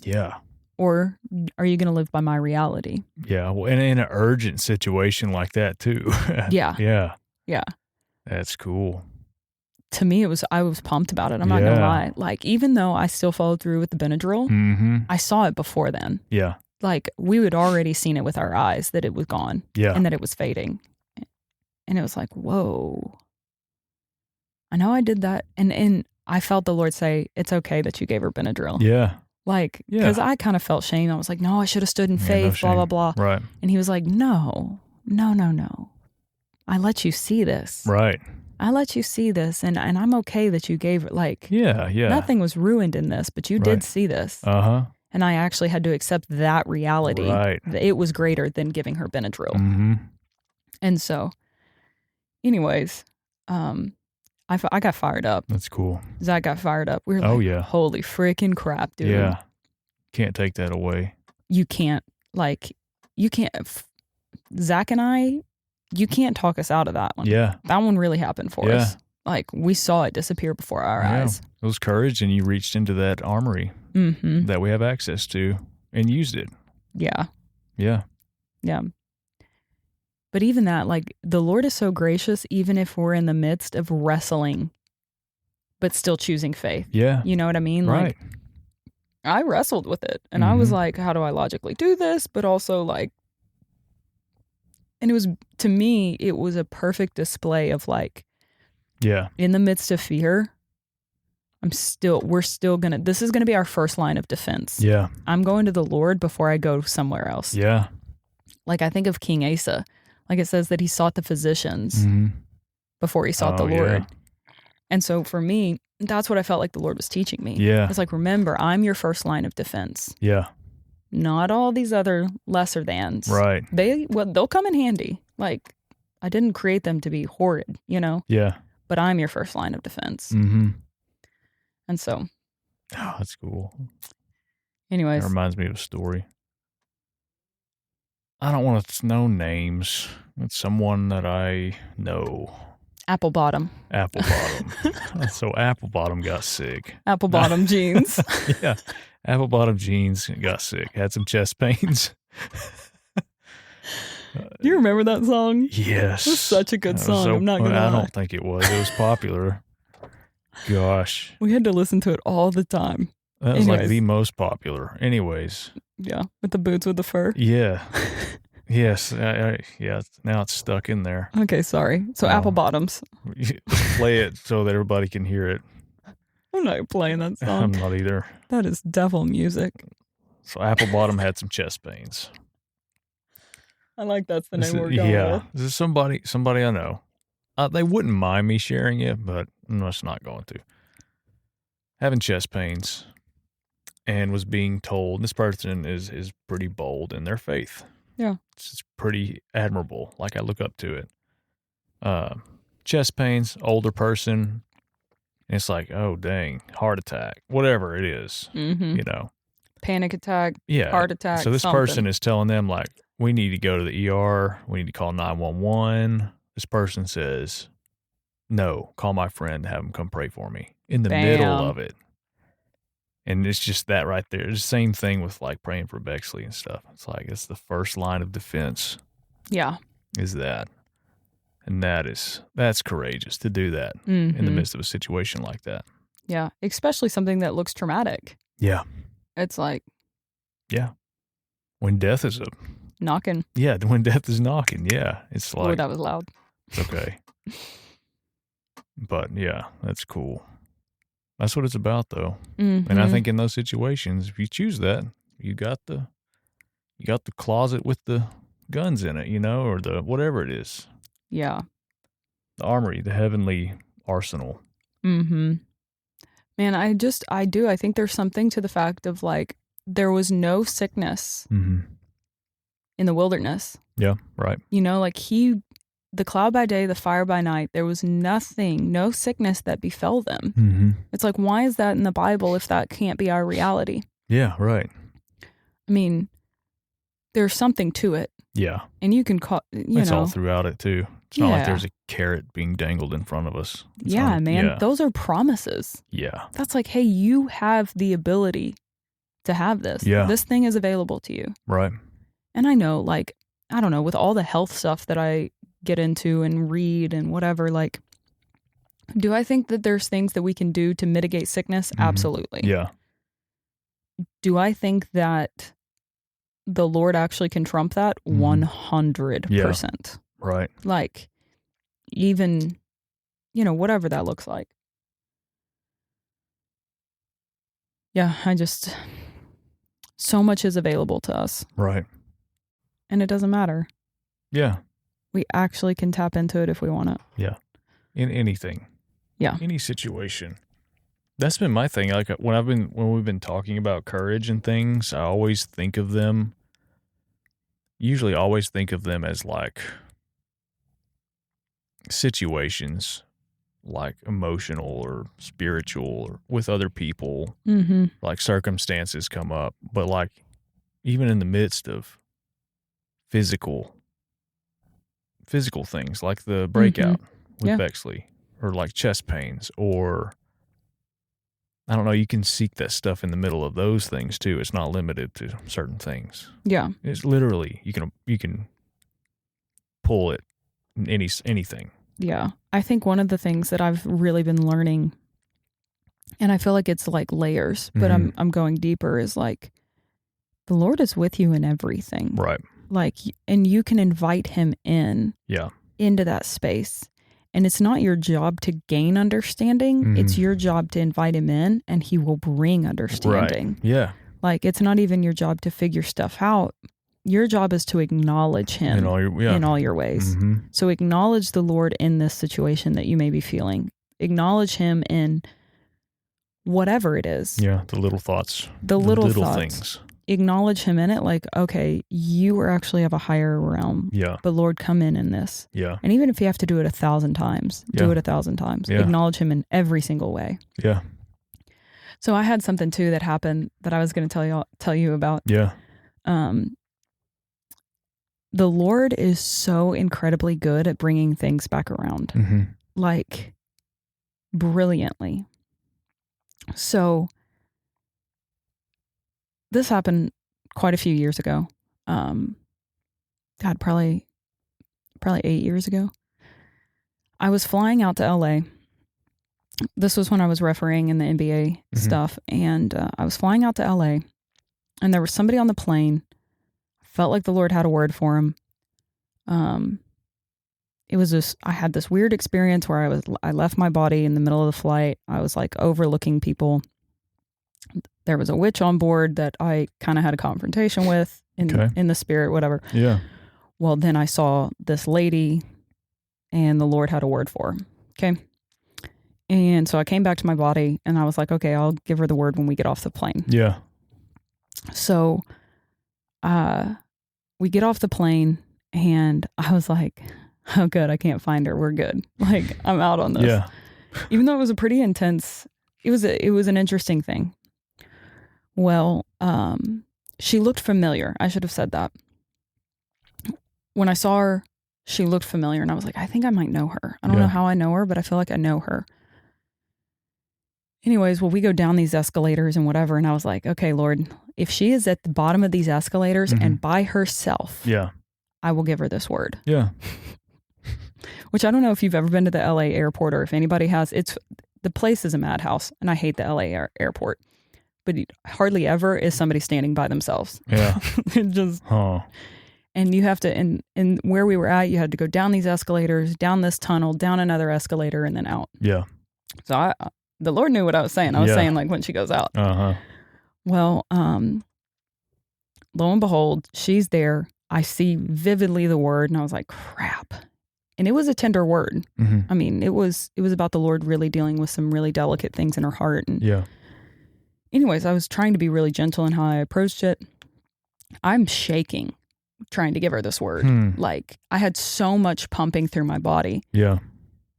S1: Yeah.
S2: Or are you going to live by my reality?
S1: Yeah. Well, and in an urgent situation like that too.
S2: Yeah.
S1: Yeah.
S2: Yeah.
S1: That's cool.
S2: To me, I was pumped about it. I'm not going to lie. Like, even though I still followed through with the Benadryl, I saw it before then.
S1: Yeah.
S2: Like, we had already seen it with our eyes that it was gone.
S1: Yeah.
S2: And that it was fading. And it was like, whoa. I know I did that. And I felt the Lord say, it's okay that you gave her Benadryl.
S1: Yeah.
S2: Like, because I kind of felt shame. I was like, no, I should have stood in faith, blah, blah, blah.
S1: Right.
S2: And he was like, no. I let you see this.
S1: Right.
S2: I let you see this. And I'm okay that you gave it. Like, nothing was ruined in this, but you did see this. Uh-huh. And I actually had to accept that reality.
S1: Right.
S2: That it was greater than giving her Benadryl. And so, anyways, I got fired up.
S1: That's cool.
S2: Zach got fired up. We were like, holy freaking crap, dude.
S1: Yeah. Can't take that away.
S2: You can't, Zach and I, you can't talk us out of that one.
S1: Yeah.
S2: That one really happened for us. Like, we saw it disappear before our eyes.
S1: It was courage, and you reached into that armory that we have access to and used it.
S2: Yeah.
S1: Yeah.
S2: Yeah. But even that, like, the Lord is so gracious, even if we're in the midst of wrestling, but still choosing faith.
S1: Yeah.
S2: You know what I mean?
S1: Right.
S2: Like, I wrestled with it. And I was like, how do I logically do this? But also, like, and it was, to me, it was a perfect display of, like, in the midst of fear, we're still gonna, this is gonna be our first line of defense.
S1: Yeah.
S2: I'm going to the Lord before I go somewhere else.
S1: Yeah.
S2: Like, I think of King Asa. Like, it says that he sought the physicians before he sought the Lord. Yeah. And so for me, that's what I felt like the Lord was teaching me.
S1: Yeah.
S2: It's like, remember, I'm your first line of defense.
S1: Yeah.
S2: Not all these other lesser thans.
S1: Right.
S2: They'll come in handy. Like, I didn't create them to be horrid, you know?
S1: Yeah.
S2: But I'm your first line of defense. And so.
S1: Oh, that's cool.
S2: Anyways.
S1: That reminds me of a story. I don't want to know names. It's someone that I know.
S2: Apple bottom.
S1: Apple bottom. So Apple bottom got sick.
S2: Apple bottom jeans.
S1: Yeah. Apple bottom jeans got sick. Had some chest pains.
S2: Do you remember that song?
S1: Yes.
S2: It was such a good song. I'm not going to lie.
S1: I don't think it was. It was popular. Gosh.
S2: We had to listen to it all the time.
S1: That was like the most popular. Anyways.
S2: Yeah. With the boots with the fur.
S1: Yeah. Yes. Yeah. Now it's stuck in there.
S2: Okay. Sorry. So apple bottoms.
S1: Play it so that everybody can hear it.
S2: I'm not playing that song.
S1: I'm not either.
S2: That is devil music.
S1: So apple bottom had some chest pains.
S2: I like that's the name we're going with.
S1: This is somebody I know. They wouldn't mind me sharing it, but I'm just not going to. Having chest pains and was being told, this person is pretty bold in their faith.
S2: Yeah.
S1: It's pretty admirable. Like, I look up to it. Chest pains, older person. And it's like, oh, dang, heart attack, whatever it is, you know.
S2: Panic attack,
S1: yeah.
S2: Heart attack,
S1: So this
S2: something.
S1: person is telling them, like, we need to go to the ER. We need to call 911. This person says, no, call my friend, have him come pray for me in the middle of it. And it's just that right there. It's the same thing with like praying for Bexley and stuff. It's like, it's the first line of defense.
S2: Yeah.
S1: Is that. And that's courageous to do that in the midst of a situation like that.
S2: Yeah. Especially something that looks traumatic.
S1: Yeah.
S2: It's like.
S1: Yeah. When death is
S2: knocking.
S1: Yeah. When death is knocking. Yeah. It's like.
S2: Oh, that was loud.
S1: It's okay. But yeah, that's cool. That's what it's about though. And I think in those situations, if you choose that, you got the closet with the guns in it, you know, or the whatever it is.
S2: Yeah.
S1: The armory, the heavenly arsenal.
S2: Man, I think there's something to the fact of like, there was no sickness in the wilderness.
S1: Yeah, right.
S2: You know, like the cloud by day, the fire by night, there was nothing, no sickness that befell them. It's like, why is that in the Bible if that can't be our reality?
S1: Yeah, right.
S2: I mean, there's something to it.
S1: Yeah.
S2: And you can call,
S1: it's all throughout it too. It's not like there's a carrot being dangled in front of us.
S2: Those are promises.
S1: Yeah.
S2: That's like, hey, you have the ability to have this.
S1: Yeah.
S2: This thing is available to you.
S1: Right.
S2: And I know, like, I don't know, with all the health stuff that I get into and read and whatever, like, do I think that there's things that we can do to mitigate sickness? Absolutely.
S1: Yeah.
S2: Do I think that the Lord actually can trump that? 100%.
S1: Yeah. Right.
S2: Like, even, whatever that looks like. Yeah, so much is available to us.
S1: Right.
S2: And it doesn't matter.
S1: Yeah.
S2: We actually can tap into it if we want it.
S1: Yeah. In anything.
S2: Yeah.
S1: Any situation. That's been my thing. Like when we've been talking about courage and things, I always think of them, usually always think of them as like situations, like emotional or spiritual or with other people, like circumstances come up, but like even in the midst of physical things like the breakout with Bexley or like chest pains or I don't know, you can seek that stuff in the middle of those things too. It's not limited to certain things.
S2: Yeah.
S1: It's literally, you can pull it in anything.
S2: Yeah. I think one of the things that I've really been learning, and I feel like it's like layers, but I'm going deeper, is like the Lord is with you in everything.
S1: Right.
S2: Like, and you can invite him into that space. And it's not your job to gain understanding. It's your job to invite him in and he will bring understanding.
S1: Right. Yeah.
S2: Like, it's not even your job to figure stuff out. Your job is to acknowledge him in all your ways. So acknowledge the Lord in this situation that you may be feeling. Acknowledge him in whatever it is.
S1: Yeah. The little thoughts.
S2: The little thoughts.
S1: Things.
S2: Acknowledge him in it, like, okay, you are actually of a higher realm.
S1: Yeah.
S2: But Lord, come in this.
S1: Yeah.
S2: And even if you have to do it 1,000 times, do it 1,000 times.
S1: Yeah.
S2: Acknowledge him in every single way.
S1: Yeah.
S2: So I had something too that happened that I was going to tell you about.
S1: Yeah.
S2: The Lord is so incredibly good at bringing things back around. like brilliantly. So this happened quite a few years ago. God, probably 8 years ago. I was flying out to LA. This was when I was refereeing in the NBA stuff. And I was flying out to LA, and there was somebody on the plane. Felt like the Lord had a word for him. It was just, I had this weird experience where I left my body in the middle of the flight. I was like overlooking people. There was a witch on board that I kind of had a confrontation with in the spirit, whatever.
S1: Yeah.
S2: Well, then I saw this lady, and the Lord had a word for her. Okay. And so I came back to my body, and I was like, okay, I'll give her the word when we get off the plane.
S1: Yeah.
S2: So we get off the plane, and I was like, oh, good, I can't find her. We're good. Like, I'm out on this.
S1: Yeah.
S2: Even though it was a pretty intense, it was an interesting thing. Well, she looked familiar. I should have said that. When I saw her, she looked familiar, and I was like, I think I might know her. I don't know how I know her, but I feel like I know her. Anyways, well, we go down these escalators and whatever, and I was like, okay, Lord, if she is at the bottom of these escalators and by herself, I will give her this word.
S1: Yeah.
S2: Which I don't know if you've ever been to the LA airport, or if anybody has. The place is a madhouse, and I hate the LA airport. But hardly ever is somebody standing by themselves.
S1: Yeah.
S2: And you have to, in where we were at, you had to go down these escalators, down this tunnel, down another escalator, and then out. Yeah. So the Lord knew what I was saying. I was saying, like, when she goes out. Well, lo and behold, she's there. I see vividly the word, and I was like, crap. And it was a tender word. I mean, it was about the Lord really dealing with some really delicate things in her heart. And anyways, I was trying to be really gentle in how I approached it. I'm shaking trying to give her this word. Like, I had so much pumping through my body. Yeah.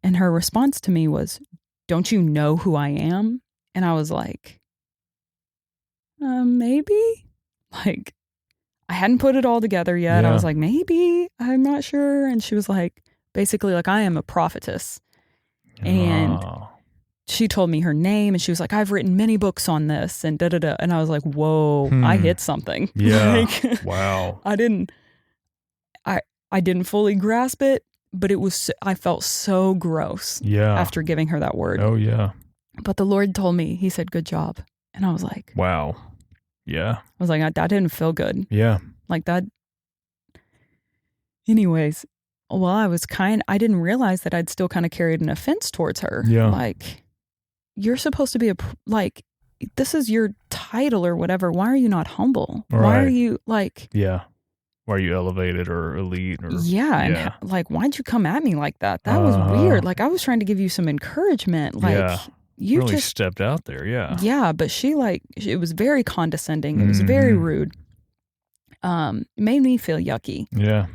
S2: And her response to me was, don't you know who I am? And I was like, maybe. Like, I hadn't put it all together yet. I was like, maybe, I'm not sure. And she was like, basically, like, I am a prophetess. And she told me her name, and she was like, I've written many books on this, and da-da-da. And I was like, whoa, I hit something. Yeah. Like, wow. I didn't fully grasp it, but I felt so gross after giving her that word. Oh, yeah. But the Lord told me, he said, good job. And I was like, wow. Yeah. I was like, that didn't feel good. Yeah. Like that. Anyways, well, I didn't realize that I'd still kind of carried an offense towards her. Yeah. Like, you're supposed to be this is your title or whatever. Why are you not humble? Right. Why are you like... Yeah. Why are you elevated or elite? Or and like, why'd you come at me like that? That was weird. Like, I was trying to give you some encouragement. Like, you really just stepped out there. Yeah. Yeah, but it was very condescending. It was very rude. Made me feel yucky. Yeah.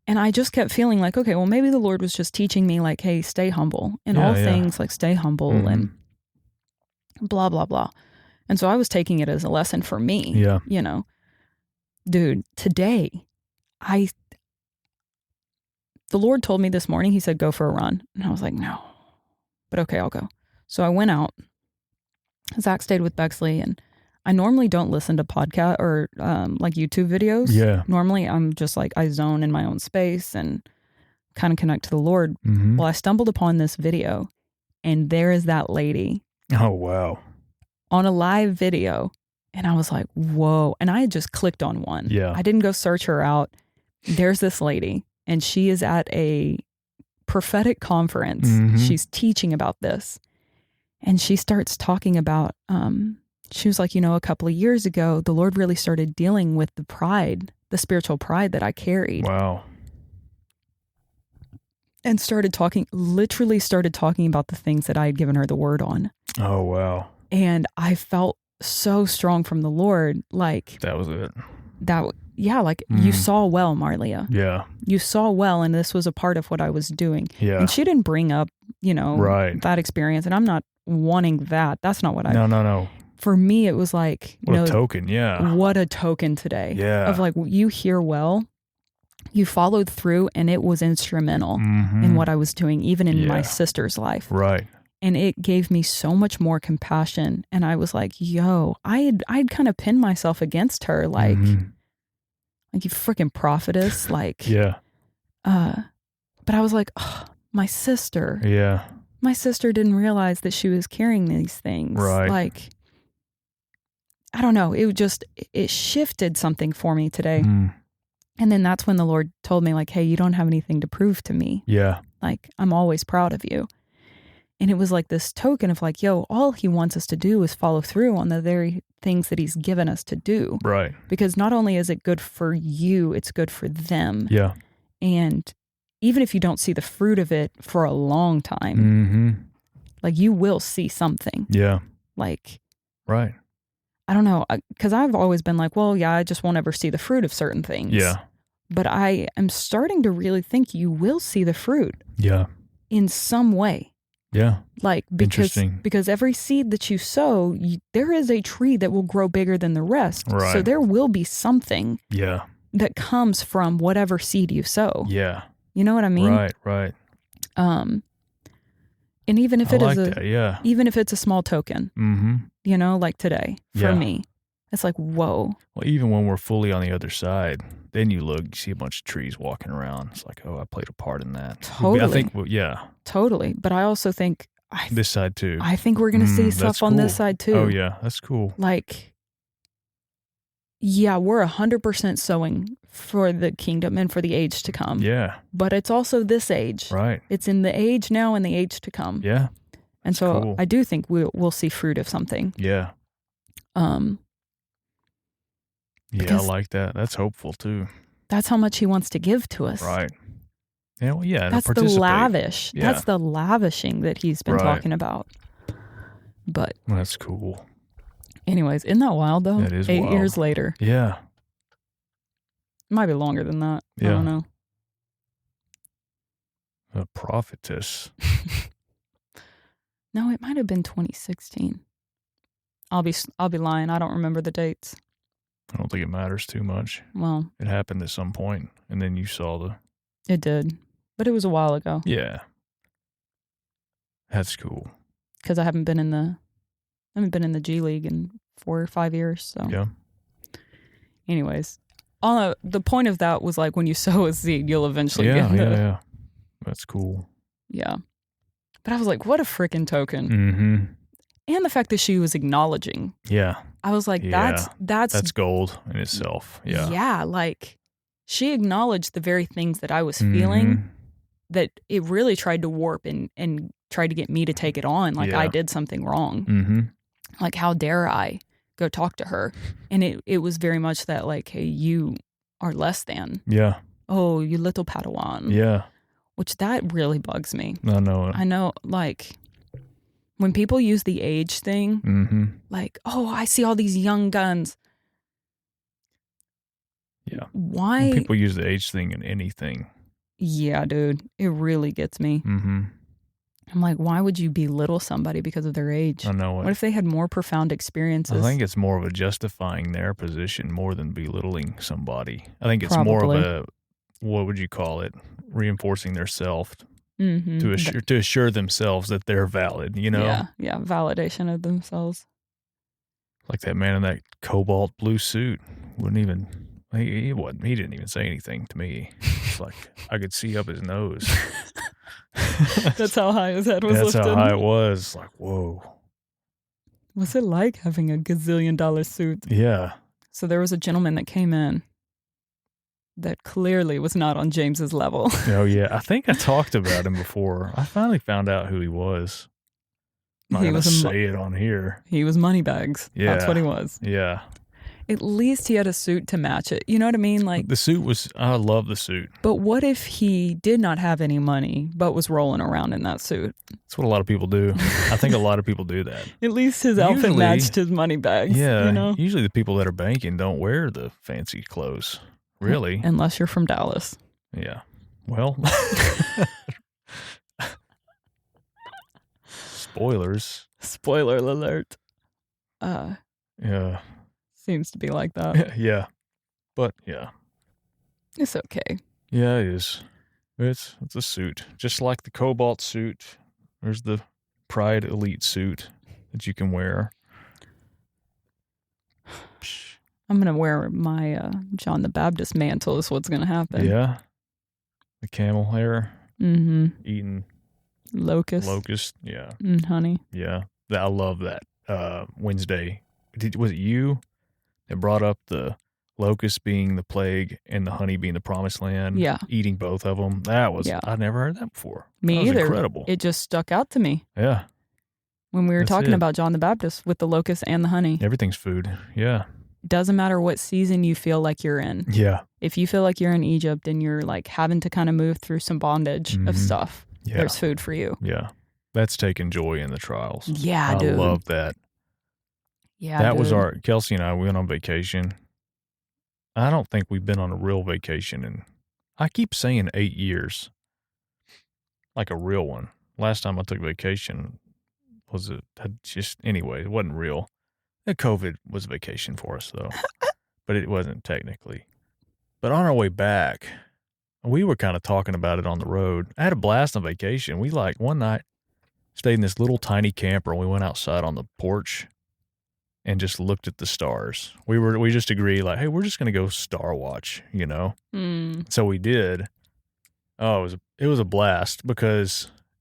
S2: And I just kept feeling like, okay, well, maybe the Lord was just teaching me, like, hey, stay humble in all things, like, stay humble and blah, blah, blah. And so I was taking it as a lesson for me. Yeah. You know, dude, today, the Lord told me this morning, he said, go for a run. And I was like, no, but okay, I'll go. So I went out. Zach stayed with Bexley, and I normally don't listen to podcast or like YouTube videos. Yeah. Normally I'm just like, I zone in my own space and kind of connect to the Lord. Well, I stumbled upon this video, and there is that lady. Oh, wow. On a live video. And I was like, whoa. And I had just clicked on one. Yeah. I didn't go search her out. There's this lady, and she is at a prophetic conference. She's teaching about this. And she starts talking about, she was like, you know, a couple of years ago, the Lord really started dealing with the spiritual pride that I carried. Wow. And literally started talking about the things that I had given her the word on. Oh, wow. And I felt so strong from the Lord. Like, that was it. You saw well, Marlia. Yeah. You saw well, and this was a part of what I was doing. Yeah. And she didn't bring up, you know, that experience. And I'm not wanting that. That's not what No. For me, it was like, what a token. Yeah. What a token today. Yeah. Of like, you hear well, you followed through, and it was instrumental in what I was doing, even in my sister's life.
S1: Right.
S2: And it gave me so much more compassion. And I was like, yo, I'd kind of pinned myself against her, like you freaking prophetess. Like, but I was like, oh, my sister.
S1: Yeah.
S2: My sister didn't realize that she was carrying these things.
S1: Right.
S2: Like, I don't know. It shifted something for me today. And then that's when the Lord told me, like, hey, you don't have anything to prove to me.
S1: Yeah.
S2: Like, I'm always proud of you. And it was like this token of like, yo, all he wants us to do is follow through on the very things that he's given us to do.
S1: Right.
S2: Because not only is it good for you, it's good for them.
S1: Yeah.
S2: And even if you don't see the fruit of it for a long time, like you will see something.
S1: Yeah.
S2: Like,
S1: right.
S2: I don't know, because I've always been like, well, yeah, I just won't ever see the fruit of certain things.
S1: Yeah.
S2: But I am starting to really think you will see the fruit.
S1: Yeah.
S2: In some way.
S1: Yeah.
S2: Like, because every seed that you sow, there is a tree that will grow bigger than the rest.
S1: Right.
S2: So there will be something.
S1: Yeah.
S2: That comes from whatever seed you sow.
S1: Yeah.
S2: You know what I mean?
S1: Right. Right.
S2: And even if
S1: even
S2: if it's a small token, you know, like today for me, it's like, whoa.
S1: Well, even when we're fully on the other side, then you see a bunch of trees walking around. It's like, oh, I played a part in that.
S2: Totally.
S1: I think,
S2: totally. But I also think
S1: this side too.
S2: I think we're going to see stuff on this side too.
S1: Oh yeah, that's cool.
S2: Like, yeah, we're 100% sowing for the kingdom and for the age to come.
S1: Yeah.
S2: But it's also this age.
S1: Right.
S2: It's in the age now and the age to come.
S1: Yeah.
S2: And so cool. I do think we'll see fruit of something.
S1: Yeah. Yeah, I like that. That's hopeful too.
S2: That's how much he wants to give to us.
S1: Right. Yeah, well, yeah.
S2: That's the lavish. Yeah. That's the lavishing that he's been talking about. But
S1: that's cool.
S2: Anyways, isn't that wild though?
S1: That is
S2: 8
S1: wild.
S2: years later.
S1: Yeah.
S2: It might be longer than that.
S1: Yeah.
S2: I don't know.
S1: A prophetess.
S2: No, it might have been 2016. I'll be lying. I don't remember the dates.
S1: I don't think it matters too much.
S2: Well,
S1: it happened at some point, and then you saw
S2: It did, but it was a while ago.
S1: Yeah. That's cool.
S2: Because I haven't been in the G League in 4 or 5 years. So
S1: yeah.
S2: Anyways, the point of that was like when you sow a seed, you'll eventually get it.
S1: Yeah. That's cool.
S2: Yeah. But I was like, what a freaking token.
S1: Mm-hmm.
S2: And the fact that she was acknowledging.
S1: Yeah.
S2: I was like, that's
S1: gold in itself. Yeah.
S2: Yeah. Like she acknowledged the very things that I was feeling that it really tried to warp and tried to get me to take it on. Like I did something wrong.
S1: Mm-hmm.
S2: Like, how dare I go talk to her? And it was very much that like, hey, you are less than.
S1: Yeah.
S2: Oh, you little Padawan.
S1: Yeah.
S2: Which that really bugs me.
S1: I know.
S2: I know, like, when people use the age thing, like, oh, I see all these young guns.
S1: Yeah.
S2: Why?
S1: When people use the age thing in anything.
S2: Yeah, dude. It really gets me.
S1: Mm-hmm.
S2: I'm like, why would you belittle somebody because of their age?
S1: I know.
S2: What if they had more profound experiences?
S1: I think it's more of a justifying their position more than belittling somebody. I think it's more of a, what would you call it? Reinforcing their self to assure themselves that they're valid, you know?
S2: Yeah, validation of themselves.
S1: Like that man in that cobalt blue suit wouldn't even, he didn't even say anything to me. It's like I could see up his nose.
S2: That's how high his head was lifted.
S1: That's how high it was. Like, whoa.
S2: What's it like having a gazillion-dollar suit?
S1: Yeah.
S2: So there was a gentleman that came in that clearly was not on James's level.
S1: Oh, yeah. I think I talked about him before. I finally found out who he was. I'm not going to say it on here.
S2: He was Moneybags. Yeah. That's what he was.
S1: Yeah.
S2: At least he had a suit to match it. You know what I mean? Like
S1: the suit was, I love the suit.
S2: But what if he did not have any money, but was rolling around in that suit?
S1: That's what a lot of people do. I think a lot of people do that.
S2: At least his outfit matched his money bags.
S1: Yeah.
S2: You know?
S1: Usually the people that are banking don't wear the fancy clothes. Really?
S2: Unless you're from Dallas.
S1: Yeah. Well. Spoilers.
S2: Spoiler alert.
S1: Yeah.
S2: Seems to be like that.
S1: Yeah. But yeah.
S2: It's okay.
S1: Yeah, it is. It's a suit, just like the Cobalt suit. There's the Pride Elite suit that you can wear.
S2: I'm gonna wear my John the Baptist mantle. Is what's gonna happen.
S1: Yeah, the camel hair.
S2: Mm-hmm.
S1: Eating
S2: locust.
S1: Yeah.
S2: Honey.
S1: Yeah, I love that. Wednesday, was it you that brought up the locust being the plague and the honey being the promised land?
S2: Yeah.
S1: Eating both of them. That was, I never heard that before.
S2: Me
S1: that was
S2: either.
S1: Incredible.
S2: It just stuck out to me.
S1: Yeah.
S2: When we were talking about John the Baptist with the locust and the honey.
S1: Everything's food. Yeah.
S2: Doesn't matter what season you feel like you're in.
S1: Yeah.
S2: If you feel like you're in Egypt and you're like having to kind of move through some bondage of stuff, there's food for you.
S1: Yeah. That's taking joy in the trials.
S2: Yeah, dude.
S1: I love that.
S2: Yeah,
S1: that was Kelsey and I, we went on vacation. I don't think we've been on a real vacation in, I keep saying 8 years. Like a real one. Last time I took vacation anyway, it wasn't real. COVID was a vacation for us though, but it wasn't technically. But on our way back, we were kind of talking about it on the road. I had a blast on vacation. We one night stayed in this little tiny camper and we went outside on the porch and just looked at the stars. We just agreed hey, we're just going to go star watch, you know? So we did. Oh, it was a blast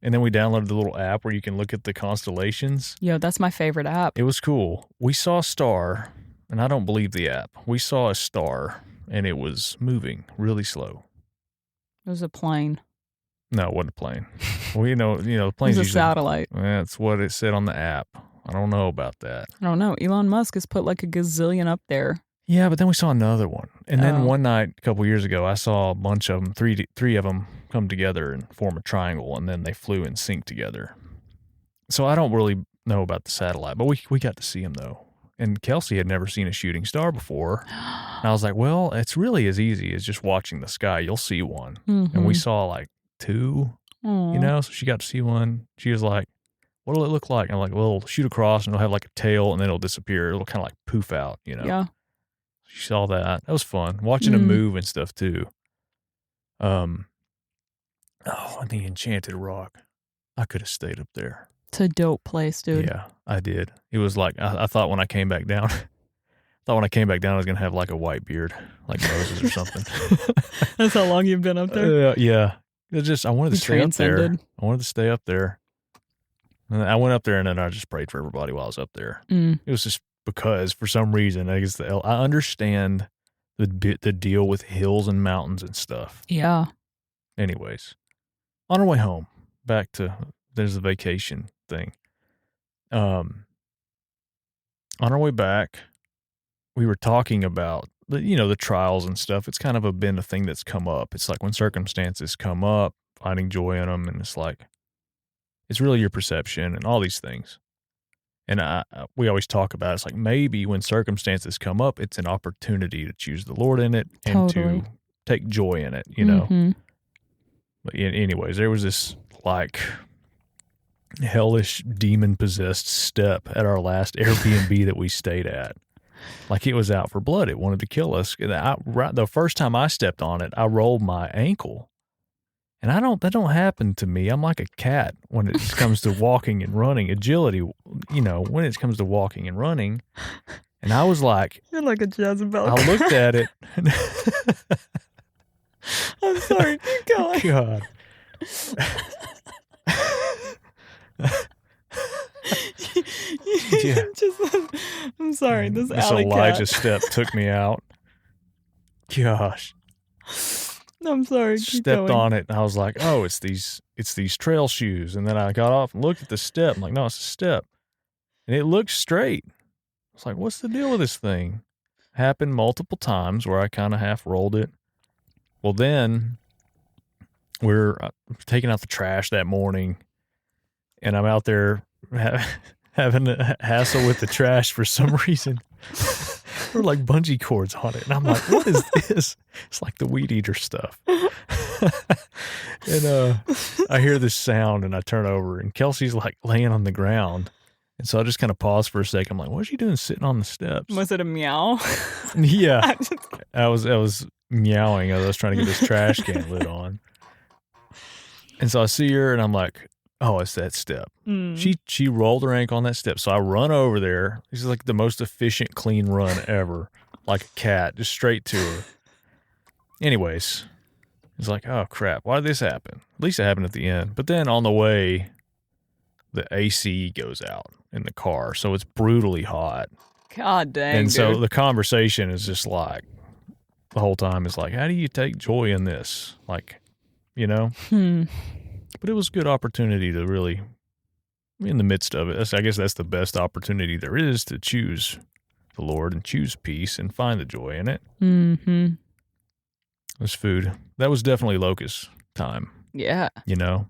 S1: and then we downloaded the little app where you can look at the constellations.
S2: Yo, that's my favorite app.
S1: It was cool. We saw a star, and I don't believe the app. We saw a star, and it was moving really slow.
S2: It was a plane.
S1: No, it wasn't a plane. Well, the plane's
S2: it was a satellite.
S1: That's what it said on the app. I don't know about that.
S2: I don't know. Elon Musk has put like a gazillion up there.
S1: Yeah, but then we saw another one. And then one night, a couple years ago, I saw a bunch of them, three of them come together and form a triangle, and then they flew in sync together. So I don't really know about the satellite, but we got to see them, though. And Kelsey had never seen a shooting star before. And I was like, well, it's really as easy as just watching the sky. You'll see one. Mm-hmm. And we saw 2, so she got to see one. She was like, what'll it look like? And I'm like, well, it'll shoot across, and it'll have a tail, and then it'll disappear. It'll kind of poof out,
S2: Yeah.
S1: She saw that. That was fun. Watching them move and stuff too. And the Enchanted Rock. I could have stayed up there.
S2: It's a dope place, dude.
S1: Yeah, I did. It was I thought when I came back down, I was going to have a white beard, like Moses or something.
S2: That's how long you've been up there?
S1: Yeah. I wanted to stay up there. I wanted to stay up there. And I went up there and then I just prayed for everybody while I was up there. It was just because for some reason, I guess I understand the deal with hills and mountains and stuff.
S2: Yeah.
S1: Anyways, on our way home, back to there's a vacation thing. On our way back, we were talking about the trials and stuff. It's kind of been a thing that's come up. It's when circumstances come up, finding joy in them, and it's really your perception and all these things. And we always talk about it's maybe when circumstances come up, it's an opportunity to choose the Lord in it and to take joy in it,
S2: Mm-hmm.
S1: But anyways, there was this hellish demon-possessed step at our last Airbnb that we stayed at. It was out for blood. It wanted to kill us. The first time I stepped on it, I rolled my ankle. And that don't happen to me. I'm like a cat when it comes to walking and running. Agility, when it comes to walking and running. And I was like...
S2: You're like a Jezebel.
S1: I looked at it.
S2: I'm sorry. Keep going.
S1: God. Yeah.
S2: I'm sorry. This
S1: Elijah
S2: cat.
S1: step took me out. Gosh.
S2: I'm sorry.
S1: Stepped on it and I was like, oh, it's these trail shoes. And then I got off and looked at the step. I'm like, no, it's a step. And it looked straight. I was like, what's the deal with this thing? Happened multiple times where I kind of half rolled it. Well, then we're taking out the trash that morning and I'm out there having a hassle with the trash for some reason. There were bungee cords on it. And I'm like, what is this? It's like the weed eater stuff. And I hear this sound and I turn over and Kelsey's laying on the ground. And so I just kind of pause for a second. I'm like, what's she doing sitting on the steps?
S2: Was it a meow?
S1: Yeah. I was meowing as I was trying to get this trash can lid on. And so I see her and I'm like, oh, it's that step. She rolled her ankle on that step. So I run over there. This is like the most efficient, clean run ever. Like a cat, just straight to her. Anyways, it's like, oh crap, why did this happen? At least it happened at the end. But then on the way, the AC goes out in the car. So it's brutally hot.
S2: God dang.
S1: And so the conversation is just like, the whole time is like, how do you take joy in this? Like, you know? But it was a good opportunity to really, in the midst of it, I guess that's the best opportunity there is to choose the Lord and choose peace and find the joy in it.
S2: Mm-hmm.
S1: This food. That was definitely locust time.
S2: Yeah.
S1: You know?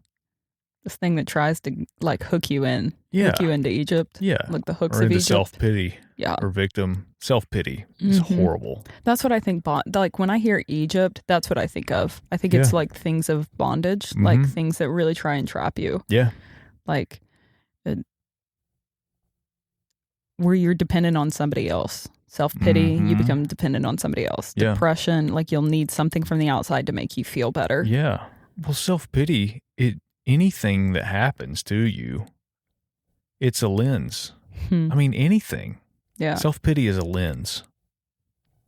S2: This thing that tries to like hook you in.
S1: Yeah.
S2: Hook you into Egypt.
S1: Yeah.
S2: Like the hooks
S1: or
S2: of
S1: into
S2: Egypt.
S1: Self-pity.
S2: Yeah.
S1: Or victim. Self-pity is horrible.
S2: That's what I think. Like when I hear Egypt, that's what I think of. I think it's like things of bondage, like things that really try and trap you.
S1: Yeah.
S2: Like where you're dependent on somebody else. Self-pity, you become dependent on somebody else.
S1: Yeah.
S2: Depression, like you'll need something from the outside to make you feel better.
S1: Yeah. Well, self-pity, anything that happens to you, it's a lens. I mean, anything.
S2: Yeah.
S1: Self-pity is a lens.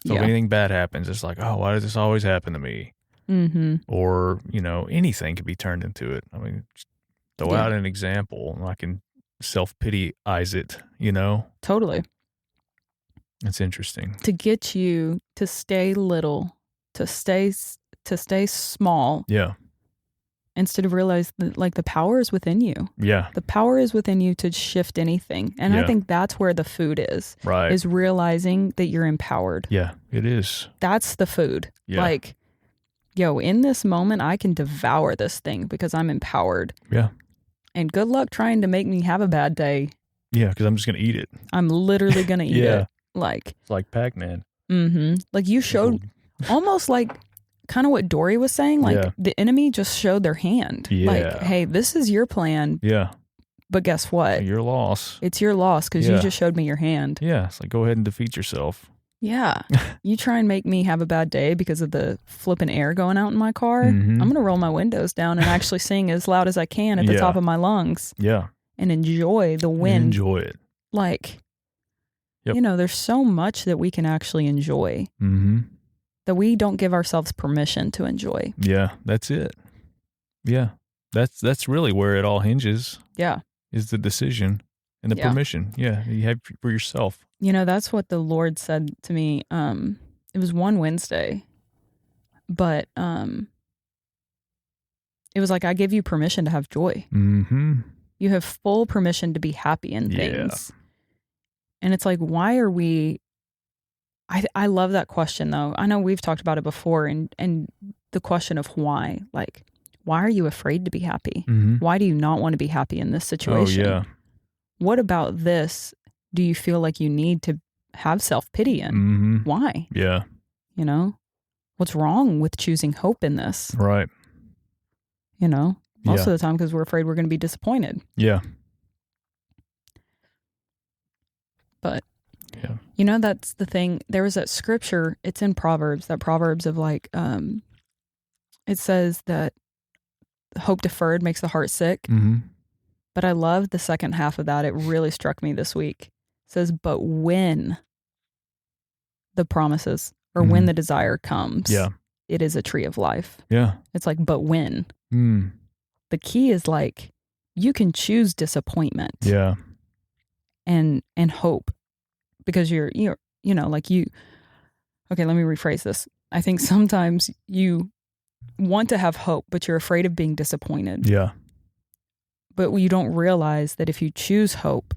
S1: So if anything bad happens, it's like, oh, why does this always happen to me? Or, you know, anything could be turned into it. I mean, just throw out an example and I can self-pity-ize it, you know?
S2: Totally.
S1: It's interesting.
S2: To get you to stay little, to stay small.
S1: Yeah.
S2: Instead of realize that like the power is within you.
S1: Yeah.
S2: The power is within you to shift anything. And I think that's where the food is.
S1: Right.
S2: Is realizing that you're empowered.
S1: Yeah, it is.
S2: That's the food.
S1: Yeah.
S2: Like, yo, in this moment, I can devour this thing because I'm empowered.
S1: Yeah.
S2: And good luck trying to make me have a bad day.
S1: Yeah, because I'm just going to eat it.
S2: I'm literally going to eat it. Like.
S1: It's like Pac-Man.
S2: Like you showed almost like kind of what Dory was saying. Like the enemy just showed their hand.
S1: Yeah.
S2: Like, hey, this is your plan.
S1: Yeah.
S2: But guess what?
S1: Your loss.
S2: It's your loss because you just showed me your hand.
S1: Yeah. It's like, go ahead and defeat yourself.
S2: Yeah. You try and make me have a bad day because of the flipping air going out in my car. I'm going to roll my windows down and actually sing as loud as I can at the top of my lungs.
S1: Yeah.
S2: And enjoy the wind.
S1: Enjoy it.
S2: Like, you know, there's so much that we can actually enjoy that we don't give ourselves permission to enjoy.
S1: Yeah. That's it. Yeah. That's really where it all hinges.
S2: Yeah.
S1: Is the decision and the permission. Yeah. You have for yourself.
S2: You know, that's what the Lord said to me. It was one Wednesday, but it was like, I give you permission to have joy. You have full permission to be happy in things. And it's like, why are we, I love that question though. I know we've talked about it before and the question of why, like, why are you afraid to be happy? Why do you not want to be happy in this situation?
S1: Oh, yeah.
S2: What about this do you feel like you need to have self-pity in? Why?
S1: Yeah.
S2: You know, what's wrong with choosing hope in this?
S1: Right.
S2: You know, most of the time because we're afraid we're going to be disappointed.
S1: Yeah.
S2: But, you know, that's the thing. There was that scripture, it's in Proverbs, that Proverbs of like, it says that hope deferred makes the heart sick. But I love the second half of that. It really struck me this week. It says, but when the promises or when the desire comes, it is a tree of life. Yeah. It's like, but when. The key is like, you can choose disappointment. Yeah. And hope because you're, you know, like you, okay, let me rephrase this. I think sometimes you want to have hope, but you're afraid of being disappointed. Yeah. But you don't realize that if you choose hope,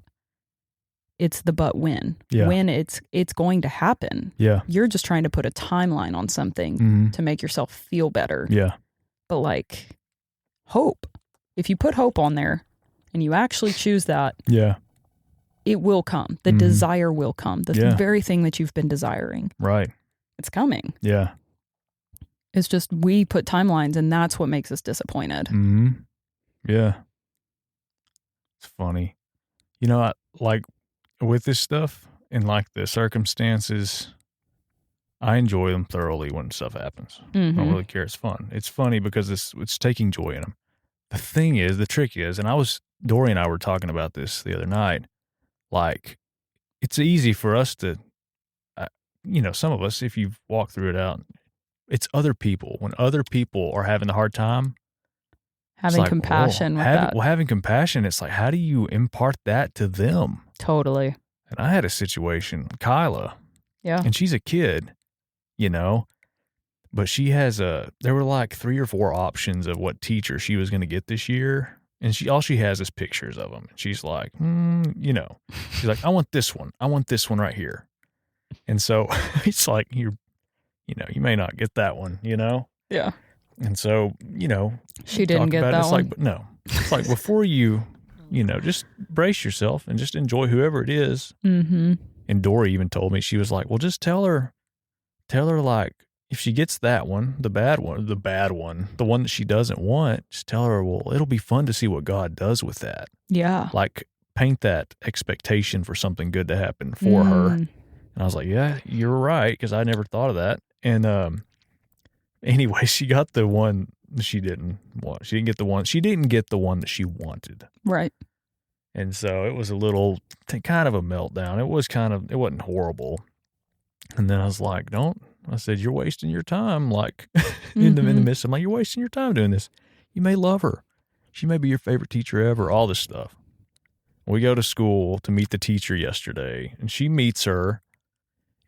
S2: it's the but when. Yeah. When it's going to happen. Yeah. You're just trying to put a timeline on something to make yourself feel better. Yeah. But like hope, if you put hope on there and you actually choose that, it will come. The desire will come. The very thing that you've been desiring. Right. It's coming. Yeah. It's just we put timelines and that's what makes us disappointed. Yeah.
S1: It's funny. You know, like with this stuff and like the circumstances, I enjoy them thoroughly when stuff happens. I don't really care. It's fun. It's funny because it's taking joy in them. The trick is, and Dory and I were talking about this the other night, like, it's easy for us to, some of us, if you've walked through it out, it's other people. When other people are having a hard time,
S2: having compassion with that.
S1: Well, having compassion, it's like, how do you impart that to them?
S2: Totally.
S1: And I had a situation, Kyla.
S2: Yeah.
S1: And she's a kid, but there were like 3 or 4 options of what teacher she was going to get this year. And all she has is pictures of them. She's like, she's like, I want this one. I want this one right here. And so it's like, you may not get that one,
S2: Yeah.
S1: And so,
S2: she didn't get that one.
S1: Like, but no, it's like before you, just brace yourself and just enjoy whoever it is.
S2: Mm-hmm.
S1: And Dory even told me, she was like, well, just tell her like, if she gets that one, the bad one, the one that she doesn't want, just tell her, well, it'll be fun to see what God does with that.
S2: Yeah.
S1: Like, paint that expectation for something good to happen for her. And I was like, yeah, you're right, because I never thought of that. And anyway, she got the one she didn't want. She didn't get the one that she wanted.
S2: Right.
S1: And so it was a little kind of a meltdown. It wasn't horrible. And then I was like, I said, you're wasting your time. Like, in the midst, I'm like, you're wasting your time doing this. You may love her. She may be your favorite teacher ever, all this stuff. We go to school to meet the teacher yesterday, and she meets her,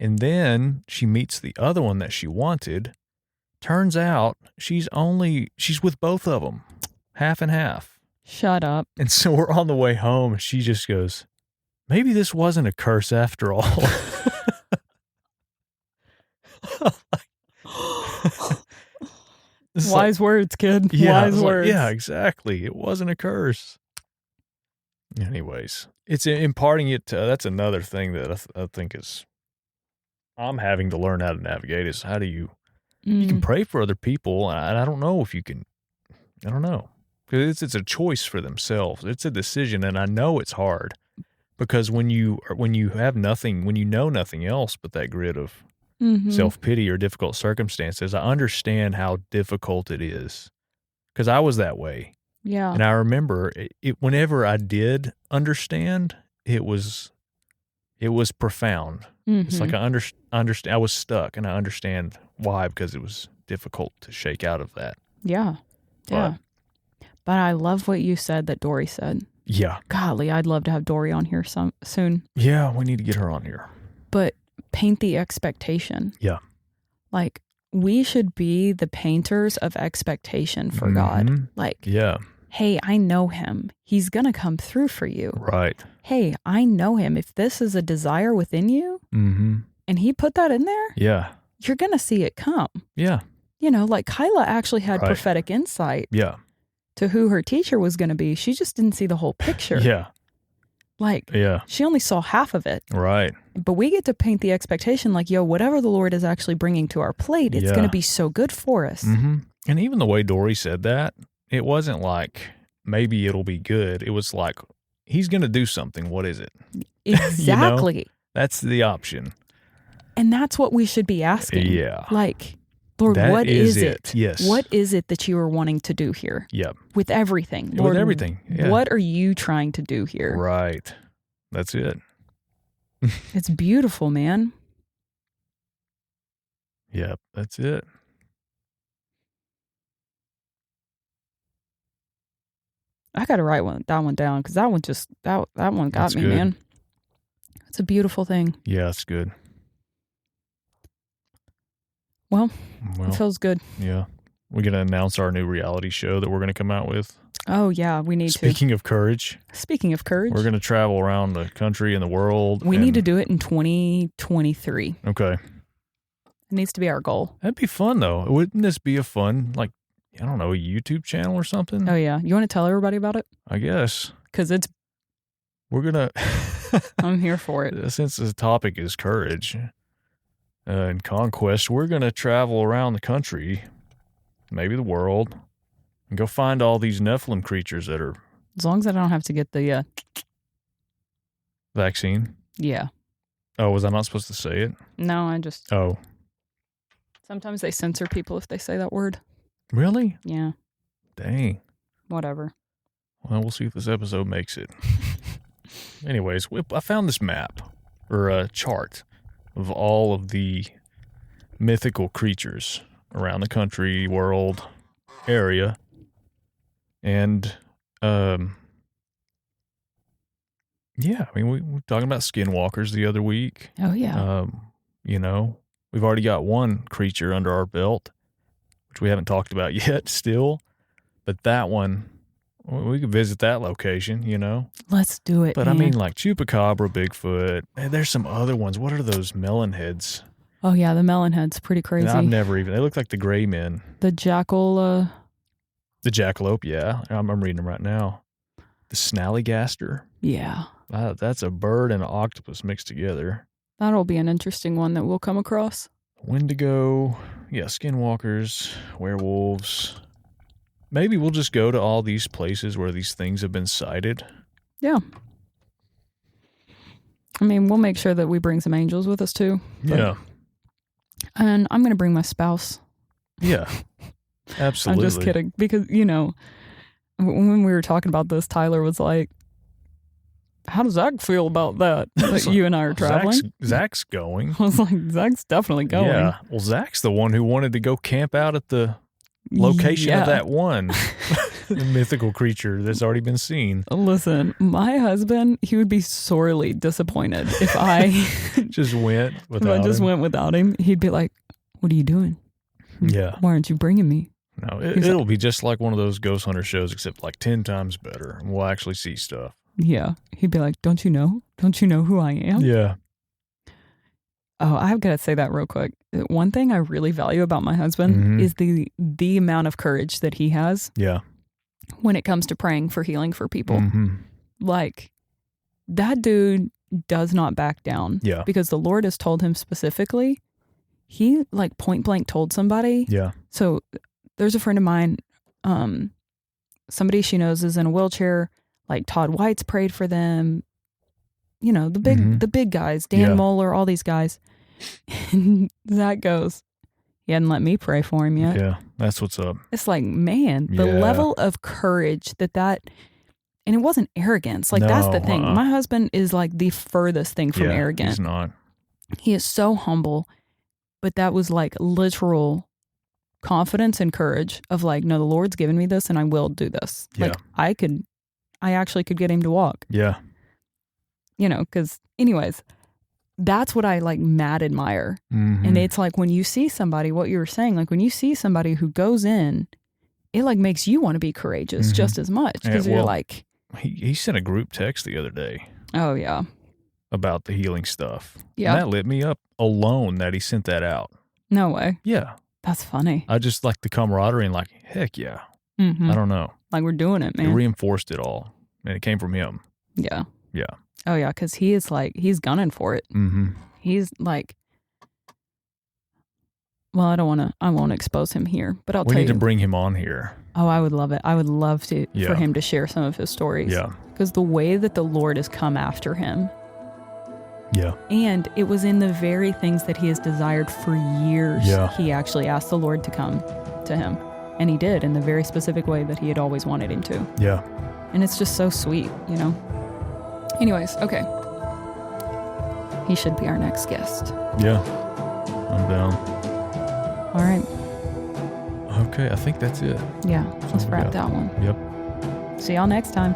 S1: and then she meets the other one that she wanted. Turns out she's with both of them, half and half.
S2: Shut up.
S1: And so we're on the way home, and she just goes, maybe this wasn't a curse after all.
S2: Wise words, kid.
S1: Yeah,
S2: Wise words.
S1: Yeah, exactly. It wasn't a curse. Anyways, it's imparting it to, that's another thing that I think I'm having to learn how to navigate is how do you can pray for other people. And I don't know if you can, I don't know. Because it's a choice for themselves. It's a decision. And I know it's hard because when you have nothing, when you know nothing else but that grid of self-pity or difficult circumstances, I understand how difficult it is because I was that way.
S2: Yeah.
S1: And I remember it whenever I did understand, it was profound. It's like I understand. I was stuck and I understand why, because it was difficult to shake out of that.
S2: Yeah. Yeah. But I love what you said that Dory said.
S1: Yeah.
S2: Golly, I'd love to have Dory on here soon.
S1: Yeah, we need to get her on here.
S2: But paint the expectation.
S1: Yeah.
S2: Like, we should be the painters of expectation for God. Like,
S1: yeah.
S2: Hey, I know him. He's going to come through for you.
S1: Right.
S2: Hey, I know him. If this is a desire within you and he put that in there,
S1: yeah,
S2: you're going to see it come.
S1: Yeah.
S2: Like Kyla actually had prophetic insight to who her teacher was going to be. She just didn't see the whole picture.
S1: Yeah.
S2: Like, she only saw half of it.
S1: Right.
S2: But we get to paint the expectation like, whatever the Lord is actually bringing to our plate, it's going to be so good for us.
S1: And even the way Dory said that, it wasn't like, maybe it'll be good. It was like, he's going to do something. What is it?
S2: Exactly.
S1: That's the option.
S2: And that's what we should be asking.
S1: Yeah.
S2: Like, Lord, what is it?
S1: Yes.
S2: What is it that you are wanting to do here?
S1: Yep.
S2: With everything. Lord,
S1: with everything. Yeah.
S2: What are you trying to do here?
S1: Right. That's it.
S2: It's beautiful, man.
S1: Yep. That's it.
S2: I got to write that one down because that one got
S1: That's
S2: me,
S1: good.
S2: man. It's a beautiful thing.
S1: Yeah, it's good.
S2: Well, it feels good.
S1: Yeah. We're going to announce our new reality show that we're going to come out with.
S2: Oh, yeah, we need
S1: Speaking of courage.
S2: Speaking of courage.
S1: We're going to travel around the country and the world.
S2: We need to do it in 2023.
S1: Okay.
S2: It needs to be our goal.
S1: That'd be fun, though. Wouldn't this be a fun, like, I don't know, a YouTube channel or something?
S2: Oh, yeah. You want to tell everybody about it?
S1: I guess.
S2: Because
S1: we're going to.
S2: I'm here for it.
S1: Since the topic is courage and conquest, we're going to travel around the country, maybe the world, and go find all these Nephilim creatures that are.
S2: As long as I don't have to get the
S1: vaccine?
S2: Yeah.
S1: Oh, was I not supposed to say it?
S2: No, I just.
S1: Oh.
S2: Sometimes they censor people if they say that word.
S1: Really?
S2: Yeah.
S1: Dang.
S2: Whatever.
S1: Well, we'll see if this episode makes it. Anyways, I found this map, or a chart, of all of the mythical creatures around the country, world, area. And, yeah, I mean, we were talking about skinwalkers the other week.
S2: Oh, yeah.
S1: You know, we've already got one creature under our belt, which we haven't talked about yet still. But that one, we could visit that location, you know?
S2: Let's do it,
S1: But
S2: man.
S1: I mean, like Chupacabra, Bigfoot, and there's some other ones. What are those melon heads?
S2: Oh, yeah, the melon head's pretty crazy.
S1: I've never even, they look like the gray men.
S2: The jackal,
S1: The jackalope, yeah. I'm reading them right now. The snallygaster.
S2: Yeah.
S1: That's a bird and an octopus mixed together.
S2: That'll be an interesting one that we'll come across.
S1: Wendigo, yeah, skinwalkers, werewolves. Maybe we'll just go to all these places where these things have been sighted.
S2: Yeah. I mean, we'll make sure that we bring some angels with us too.
S1: Yeah.
S2: And I'm going to bring my spouse.
S1: Yeah. Absolutely.
S2: I'm just kidding. Because, you know, when we were talking about this, Tyler was like, how does Zach feel about that? That you and I are traveling?
S1: Zach's going.
S2: I was like, Zach's definitely going.
S1: Yeah. Well, Zach's the one who wanted to go camp out at the location of that one mythical creature that's already been seen.
S2: Listen, my husband, he would be sorely disappointed if I
S1: just went
S2: without him. He'd be like, what are you doing?
S1: Yeah.
S2: Why aren't you bringing me?
S1: No, it'll be just like one of those ghost hunter shows, except like 10 times better. We'll actually see stuff.
S2: Yeah. He'd be like, don't you know? Don't you know who I am?
S1: Yeah.
S2: Oh, I've got to say that real quick. One thing I really value about my husband is the amount of courage that he has.
S1: Yeah.
S2: When it comes to praying for healing for people. Like, that dude does not back down.
S1: Yeah.
S2: Because the Lord has told him specifically. He, like, point blank told somebody.
S1: Yeah.
S2: So there's a friend of mine, somebody she knows is in a wheelchair. Like, Todd White's prayed for them. You know, the big guys, Dan Moeller, all these guys. And Zach goes, he hadn't let me pray for him yet.
S1: Yeah, that's what's up.
S2: It's like, man, the level of courage that, and it wasn't arrogance. Like, that's the thing. My husband is like the furthest thing from arrogant.
S1: He's not. He
S2: is so humble, but that was like literal confidence and courage of like, no, the Lord's given me this and I will do this.
S1: Yeah.
S2: Like, I actually could get him to walk.
S1: Yeah.
S2: You know, because anyways, that's what I like mad admire. And it's like when you see somebody, what you were saying, like when you see somebody who goes in, it like makes you want to be courageous just as much. Because you're like.
S1: He sent a group text the other day.
S2: Oh, yeah.
S1: About the healing stuff.
S2: Yeah.
S1: And that lit me up alone that he sent that out.
S2: No way.
S1: Yeah.
S2: That's funny.
S1: I just like the camaraderie and like, heck yeah. I don't know.
S2: Like we're doing it, man.
S1: It reinforced it all. And it came from him.
S2: Yeah.
S1: Yeah.
S2: Oh, yeah. Because he is like, he's gunning for it. He's like, well, I won't expose him here, but I'll tell you.
S1: We need to bring him on here.
S2: Oh, I would love it. I would love for him to share some of his stories.
S1: Yeah.
S2: Because the way that the Lord has come after him.
S1: Yeah.
S2: And it was in the very things that he has desired for years.
S1: Yeah.
S2: He actually asked the Lord to come to him. And he did in the very specific way that he had always wanted him to.
S1: Yeah.
S2: And it's just so sweet, you know? Anyways, okay. He should be our next guest.
S1: Yeah. I'm down.
S2: All right.
S1: Okay, I think that's it.
S2: Yeah, let's wrap that one.
S1: Yep.
S2: See y'all next time.